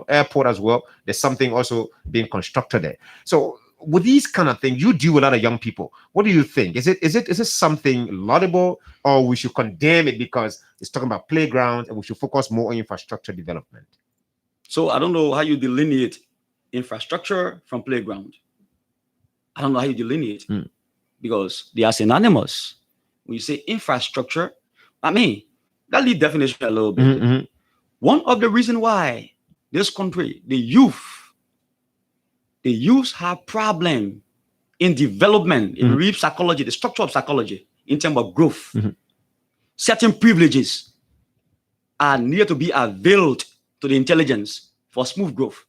airport as well. There's something also being constructed there. So with these kind of things, you deal with a lot of young people. What do you think? Is it something laudable, or we should condemn it because it's talking about playgrounds and we should focus more on infrastructure development? So I don't know how you delineate infrastructure from playground. I don't know how you delineate because they are synonymous. When you say infrastructure, I mean, that lead definition a little bit. One of the reasons why this country, the youth have problem in development, in real psychology, the structure of psychology, in terms of growth. Certain privileges are needed to be availed to the intelligence for smooth growth.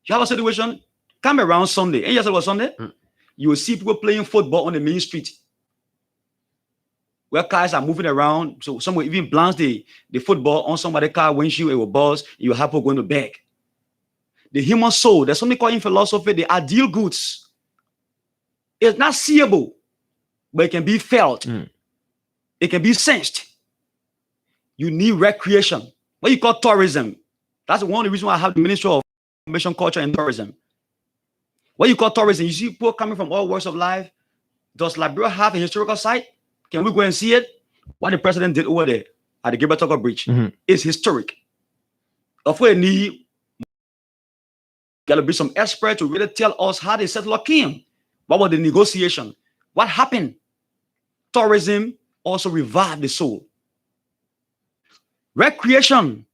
You have a situation, come around Sunday, and yesterday was Sunday, you will see people playing football on the main street where cars are moving around. So someone even plants the football on somebody's car windshield, it will buzz, you have people going to beg. The human soul, there's something called in philosophy, the ideal goods. It's not seeable, but it can be felt. It can be sensed. You need recreation. What you call tourism. That's one of the reasons why I have the Ministry of Information, Culture, and Tourism. What you call tourism, you see people coming from all walks of life. Does Liberia have a historical site? Can we go and see it? What the president did over there at the Gilbert Tucker Bridge is historic. Of course, need gotta be some expert to really tell us how the settler came. What was the negotiation? What happened? Tourism also revived the soul. Recreation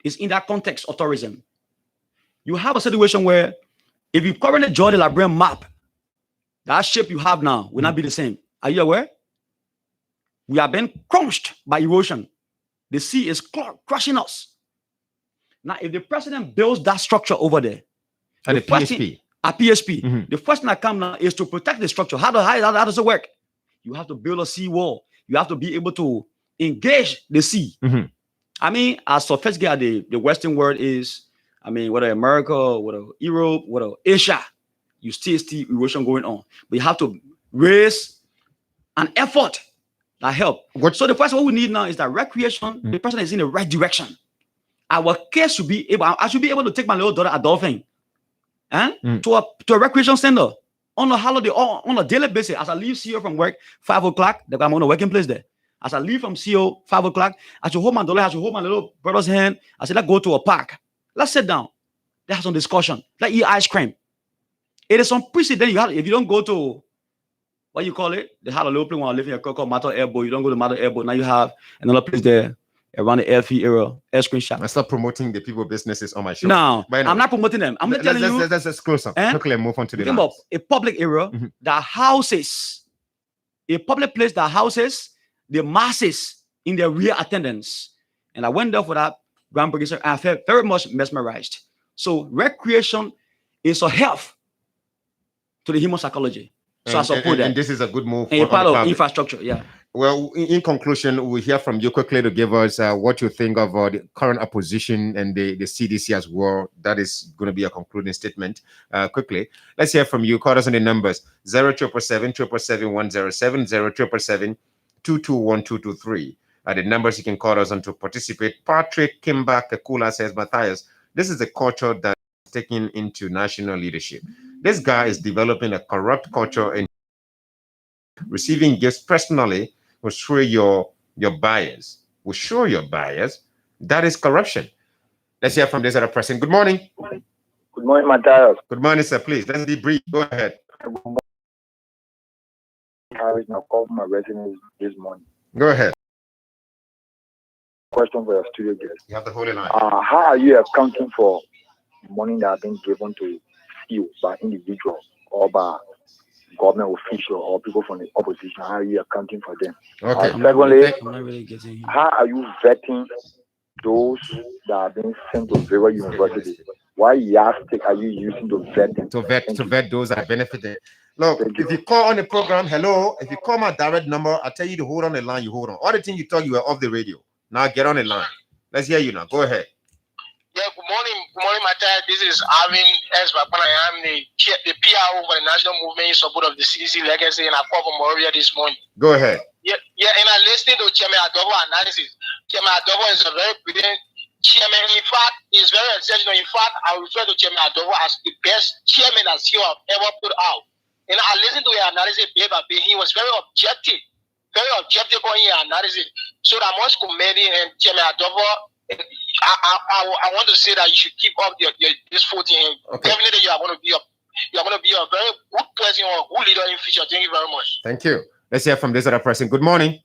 is in that context of tourism. You have a situation where if you currently draw the Liberian map, that shape you have now will not be the same. Are you aware? We are being crunched by erosion. The sea is crushing us. Now, if the president builds that structure over there, at the PSP. At PSP, the first thing that comes now is to protect the structure. How does it work? You have to build a sea wall. You have to be able to engage the sea. I mean, as sophisticated the Western world is, I mean, whether America, whether Europe, whether Asia, you still see erosion going on. But you have to raise an effort that help. So the first what we need now is that recreation, the person is in the right direction. Our kids should be able, I should be able to take my little daughter at Dolphin to a recreation center on a holiday or on a daily basis. As I leave here from work, 5 o'clock, I'm on a working place there. As I leave from CO, 5 o'clock, I should hold my daughter, I should hold my little brother's hand. I said, let's go to a park. Let's sit down. Let's have some discussion. Let's eat ice cream. It is some precedent you have. If you don't go to, what you call it? They had a little place when I live in a called Mato Airport. You don't go to Mato Airport. Now you have another place there around the airfield area, ice cream shop. I start promoting the people businesses on my show. No, I'm not promoting them. I'm just telling you. Let's close up. Quickly move on to the think about a public area that houses, a public place that houses the masses in their real attendance. And I went there for that groundbreaking, and I felt very much mesmerized. So recreation is a health to the human psychology. So I support that. And this is a good move. And a part of infrastructure, yeah. Well, in conclusion, we'll hear from you quickly to give us what you think of the current opposition and the CDC as well. That is going to be a concluding statement. Quickly, let's hear from you. Call us on the numbers 0777-777-107, 077-221-223. The numbers you can call us on to participate. Patrick Kimba Kekula says, Matthias, this is a culture that is taken into national leadership. This guy is developing a corrupt culture and receiving gifts personally will show your bias. Will show your bias. That is corruption. Let's hear from this other person. Good morning. Good morning, Matthias. Good morning, sir. Please, let's be brief. Go ahead. I called my residence this morning. Go ahead. Question for your studio guest. You have the whole line. How are you accounting for money that has been given to you by individuals or by government officials or people from the opposition? How are you accounting for them? Okay. Secondly, I'm not really getting you. how are you vetting those that are being sent to various universities? What yardstick are you using to vet them? To vet those that benefited. Look, if you call on the program, hello, if you call my direct number, I tell you to hold on the line, you hold on. All the things you talk, you are off the radio. Now get on the line. Let's hear you now. Go ahead. Yeah, good morning, Matthias. This is Arvin S. Bakwana. I'm the PRO for the national movement in support of the CDC legacy, and I called from Moravia this morning. Go ahead. Yeah, and I listened to Chairman Adobo analysis. Chairman Adobo is a very brilliant chairman. In fact, he's very exceptional. In fact, I refer to Chairman Adobo as the best chairman that CEO have ever put out. And I listened to your analysis day by day. He was very objective on your analysis. So I must commend him, and Chairman Adobo. I want to say that you should keep up this footing. Okay. Definitely, you are going to be a very good person or good leader in future. Thank you very much. Thank you. Let's hear from this other person. Good morning.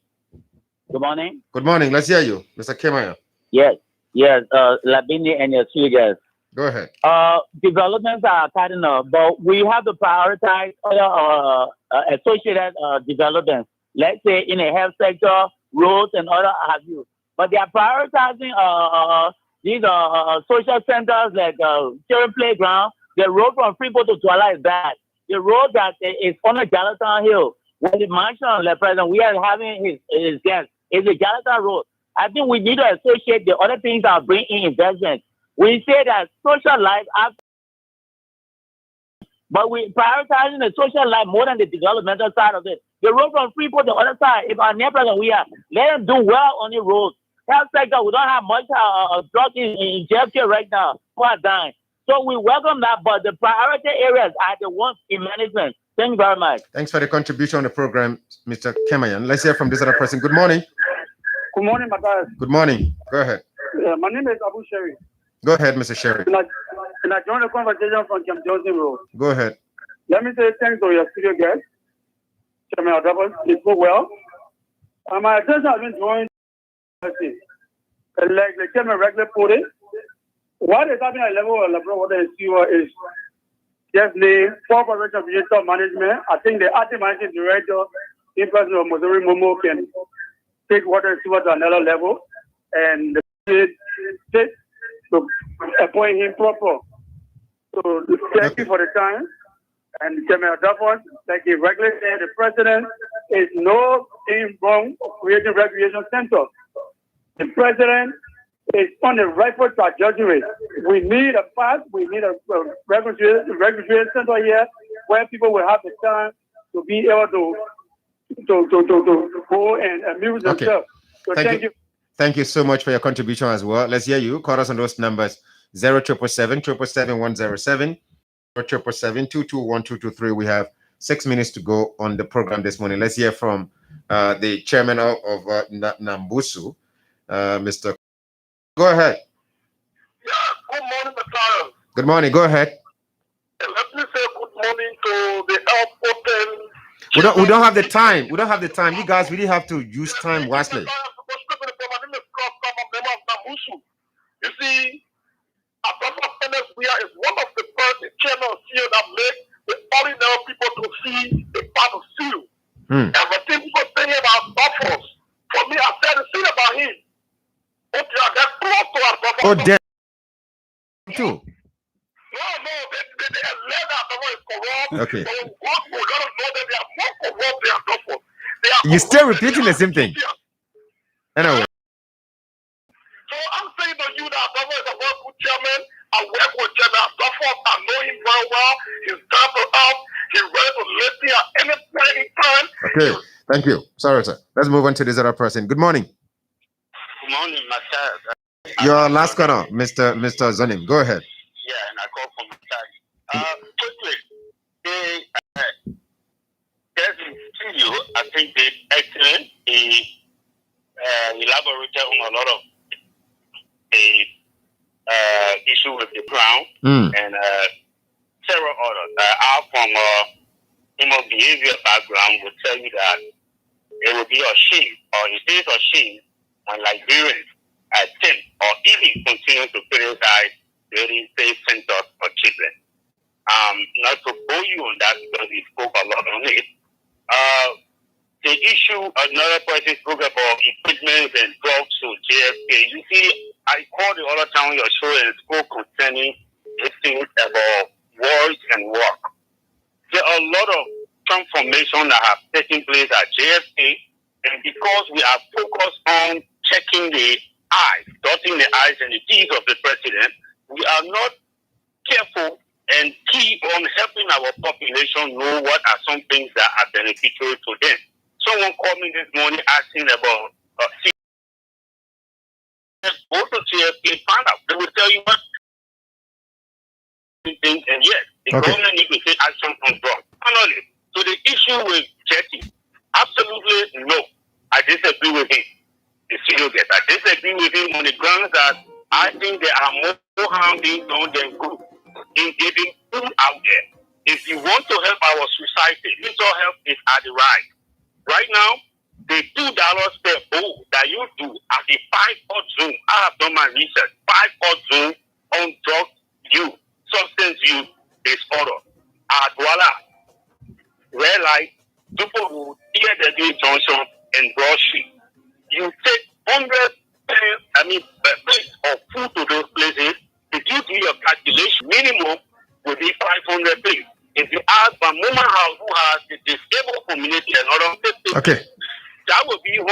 Good morning. Good morning. Let's hear you, Mr. Kemaya. Yes, Labini and your two guys. Go ahead. Developments are cardinal, but we have to prioritize other associated developments. Let's say in the health sector, roads and other have you. But they are prioritizing these social centers like children playground. The road from Freeport to Douala is bad. The road that is on the Gallatin Hill, when the mansion the president we are having his guest is the Gallatin Road. I think we need to associate the other things that bring in investment. We say that social life, but we prioritizing the social life more than the developmental side of it. The road from Freeport to the other side, if our near president we are, let them do well on the road. Health sector, we don't have much drug in JFK right now. People are dying. So we welcome that, but the priority areas are the ones in management. Thank you very much. Thanks for the contribution on the program, Mr. Kemayan. Let's hear from this other person. Good morning. Good morning, Matthias. Good morning. Go ahead. My name is Abu Sherry. Go ahead, Mr. Sherry. And I joined the conversation from Camp Johnson Road. Go ahead. Let me say thanks to your studio guest, Chairman Adobo. He spoke well. My attention has been drawn like the chairman regularly put it. What is happening at level of Labrador Water and Sewer is just the poor prevention of digital management. I think the acting managing director, in person of Missouri Momo, can take water and sewer to another level, and the state to appoint him proper. So thank you for the time. And Chairman Adobo, like he regularly said, the president is no thing wrong creating recreation center. The president is on the rightful trajectory. We need a path. We need a recreation center here where people will have the time to be able to go and amuse themselves. So thank you. Thank you so much for your contribution as well. Let's hear you. Call us on those numbers 0777-777-107, 0777-221-223. We have 6 minutes to go on the program this morning. Let's hear from the chairman of Nambusu, Mr. Go ahead. Yeah, good morning, Mr. Good morning. Go ahead. Let me say good morning to the airport. We don't have the time. We don't have the time. You guys really have to use time wisely. You see, Apostle is one of the first channels here that make the ordinary people to see the part of seal. Everything people say about buffers. For me, I said the thing about him. Okay, I get close to Apostle. Oh, damn. Too. No, they let that the is corrupt. Okay. But God will let us know that they are more corrupt than buffers. You're still repeating the same thing. Anyway. So I'm saying to you that Buffer is a well good chairman. I work with Chairman Buffer. I know him very well. He's down to earth. He's ready to listen at any point in time. Okay. Thank you. Sorry, sir. Let's move on to this other person. Good morning. Good morning, Master. Your last caller, Mr. Zonim. Go ahead. Yeah, and I call from Master. Quickly, there's a studio, I think they excellent. He elaborated on a lot of the issue with the crown and several others. I from human behavior background would tell you that it would be a shame, or it is a shame when Liberians attempt or even continue to criticize very safe centers for children. Not to bore you on that because we spoke a lot on it. The issue, another person spoke about equipment and drugs to JFK. You see, I called the other time on your show and spoke concerning these things about wars and work. There are a lot of transformation that have taken place at JFK, and because we are focused on checking the I's, dotting the I's and the T's of the president, we are not careful and key on helping our population know what are some things that are beneficial to them. Someone called me this morning asking about go to CFK, find out. They will tell you what things, and yes, the government needs to take action on drugs. Finally, so the issue with Jetty, absolutely no. I disagree with him. The studio gets. I disagree with him on the grounds that I think there are more harm being done than good in giving food out there. If you want to help our society, mental health is at the right. Right now, the $2 per bowl that you do at the 5-pot Zoom, I have done my research, 5-pot Zoom on drug use, substance use disorder. At Douala, Red Light, Super Road, TW Junction, and Broad Street. You take 100 plates of food to those places, if you do your calculation, minimum will be 500 plates. If you ask my mama house who has the disabled community and other people, that would be $1,000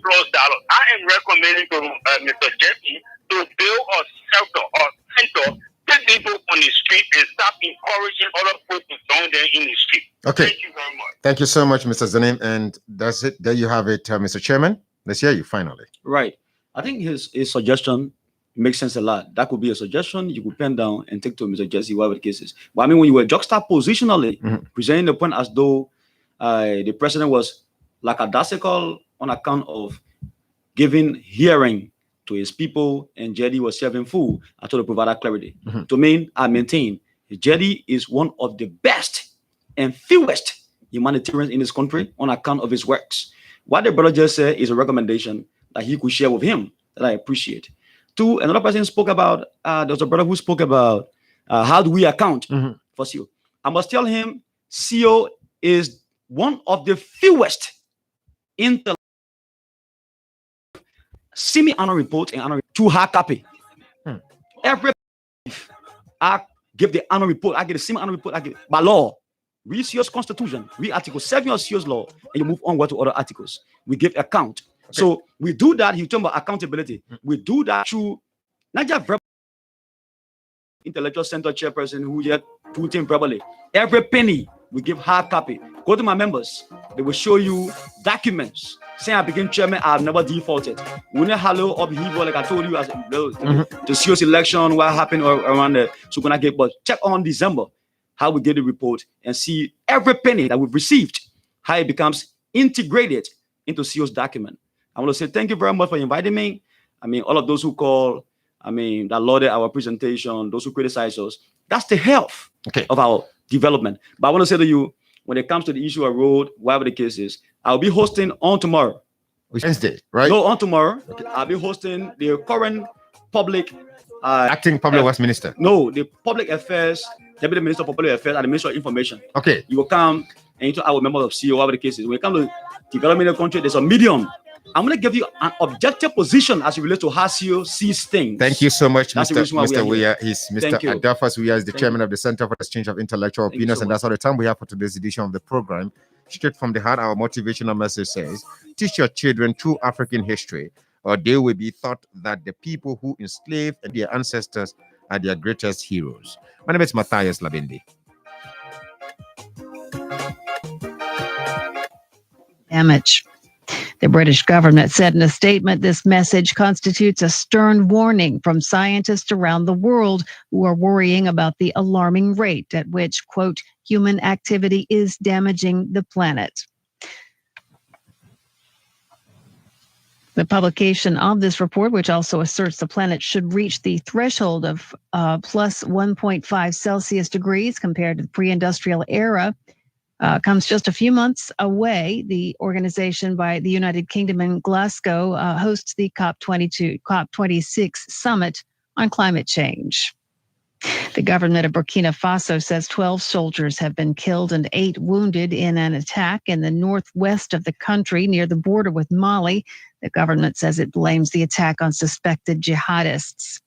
plus. I am recommending to Mr. Jeffy to build a shelter or center, get people on the street and stop encouraging other folks to join them in the street. Okay. Thank you very much. Thank you so much, Mr. Zanim. And that's it. There you have it, Mr. Chairman. Let's hear you finally. Right. I think his suggestion makes sense a lot. That could be a suggestion you could pen down and take to Mr. Jesse, whatever the case is. But I mean, when you were juxtapositionally presenting the point as though the president was lackadaisical on account of giving hearing to his people and Jetty was serving food, I told to provide that clarity. To me, I maintain Jetty is one of the best and fewest humanitarians in this country on account of his works. What the brother just said is a recommendation that he could share with him that I appreciate. Two, another person spoke about, there was a brother who spoke about how do we account for CO. I must tell him CO is one of the fewest in the semi-annual report and annual to hard copy. Every I give the annual report, I get the semi-annual report, I get by law. Read CO's constitution, read article 7 of CO's law, and you move onward to other articles. We give account. So we do that. You talk about accountability. We do that through not just verbal intellectual center chairperson who yet put in verbally. Every penny we give hard copy. Go to my members. They will show you documents. Saying I became chairman, I've never defaulted. We need hello upheaval, like I told you as the CO's election, what happened around there. So when I get, but check on December how we get the report and see every penny that we've received, how it becomes integrate it into CEO's document. I want to say thank you very much for inviting me. I mean, all of those who call, that lauded our presentation, those who criticize us, that's the health of our development. But I want to say to you, when it comes to the issue of road, whatever the case is, I'll be hosting on tomorrow. Wednesday, right? No, on tomorrow. I'll be hosting the current public acting public works minister. No, the public affairs, deputy minister for public affairs and the minister of information. Okay. You will come and interact with members of CEO, whatever the case is. When it comes to development of the country, there's a medium. I'm going to give you an objective position as it relates to how CEO sees things. Thank you so much, That's Mr. Weah. He's Mr. Adolphus Weah is the chairman of the Center for Exchange of Intellectual Opinions, and that's all the time we have for today's edition of the program. Straight from the heart, our motivational message says, teach your children true African history, or they will be taught that the people who enslaved their ancestors are their greatest heroes. My name is Matthias Labindi. Damage. The British government said in a statement, this message constitutes a stern warning from scientists around the world who are worrying about the alarming rate at which, quote, human activity is damaging the planet. The publication of this report, which also asserts the planet should reach the threshold of plus 1.5 Celsius degrees compared to the pre-industrial era, comes just a few months away. The organization by the United Kingdom in Glasgow hosts the COP26 summit on climate change. The government of Burkina Faso says 12 soldiers have been killed and 8 wounded in an attack in the northwest of the country near the border with Mali. The government says it blames the attack on suspected jihadists.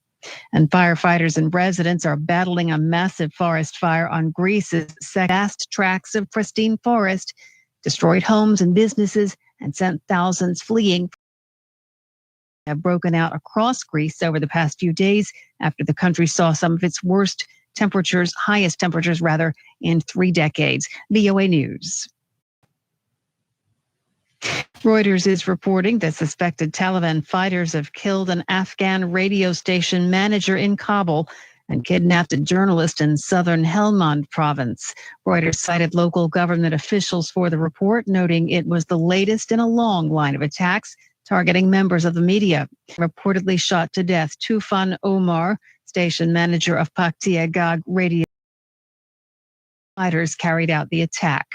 And firefighters and residents are battling a massive forest fire on Greece's vast tracts of pristine forest, destroyed homes and businesses, and sent thousands fleeing. Have broken out across Greece over the past few days after the country saw some of its highest temperatures in 3 decades. VOA News. Reuters is reporting that suspected Taliban fighters have killed an Afghan radio station manager in Kabul and kidnapped a journalist in southern Helmand province. Reuters cited local government officials for the report, noting it was the latest in a long line of attacks targeting members of the media. Reportedly shot to death, Tufan Omar, station manager of Paktia Gag radio. Fighters carried out the attack.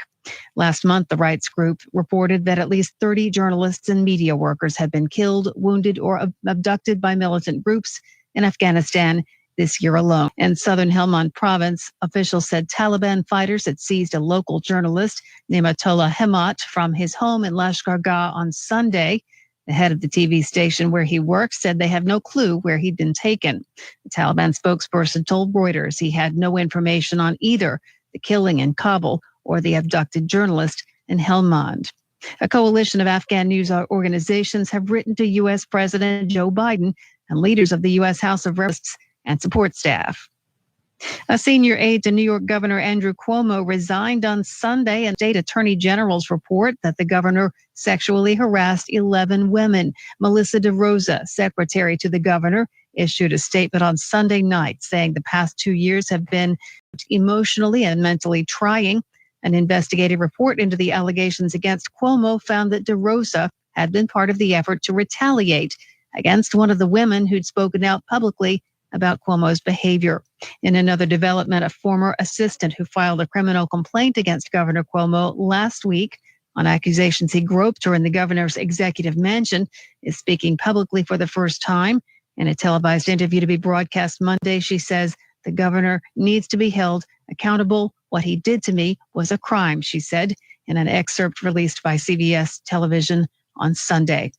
Last month, the rights group reported that at least 30 journalists and media workers had been killed, wounded, or abducted by militant groups in Afghanistan this year alone. In southern Helmand province, officials said Taliban fighters had seized a local journalist, Nematullah Hemmat, from his home in Lashkar Gah on Sunday. The head of the TV station where he works said they have no clue where he'd been taken. The Taliban spokesperson told Reuters he had no information on either the killing in Kabul or the abducted journalist in Helmand. A coalition of Afghan news organizations have written to U.S. President Joe Biden and leaders of the U.S. House of Representatives and support staff. A senior aide to New York Governor Andrew Cuomo resigned on Sunday, and state attorney generals report that the governor sexually harassed 11 women. Melissa DeRosa, secretary to the governor, issued a statement on Sunday night saying the past 2 years have been emotionally and mentally trying. An investigative report into the allegations against Cuomo found that DeRosa had been part of the effort to retaliate against one of the women who'd spoken out publicly about Cuomo's behavior. In another development, a former assistant who filed a criminal complaint against Governor Cuomo last week on accusations he groped her in the governor's executive mansion is speaking publicly for the first time. In a televised interview to be broadcast Monday, she says the governor needs to be held accountable. What he did to me was a crime, she said in an excerpt released by CBS television on Sunday.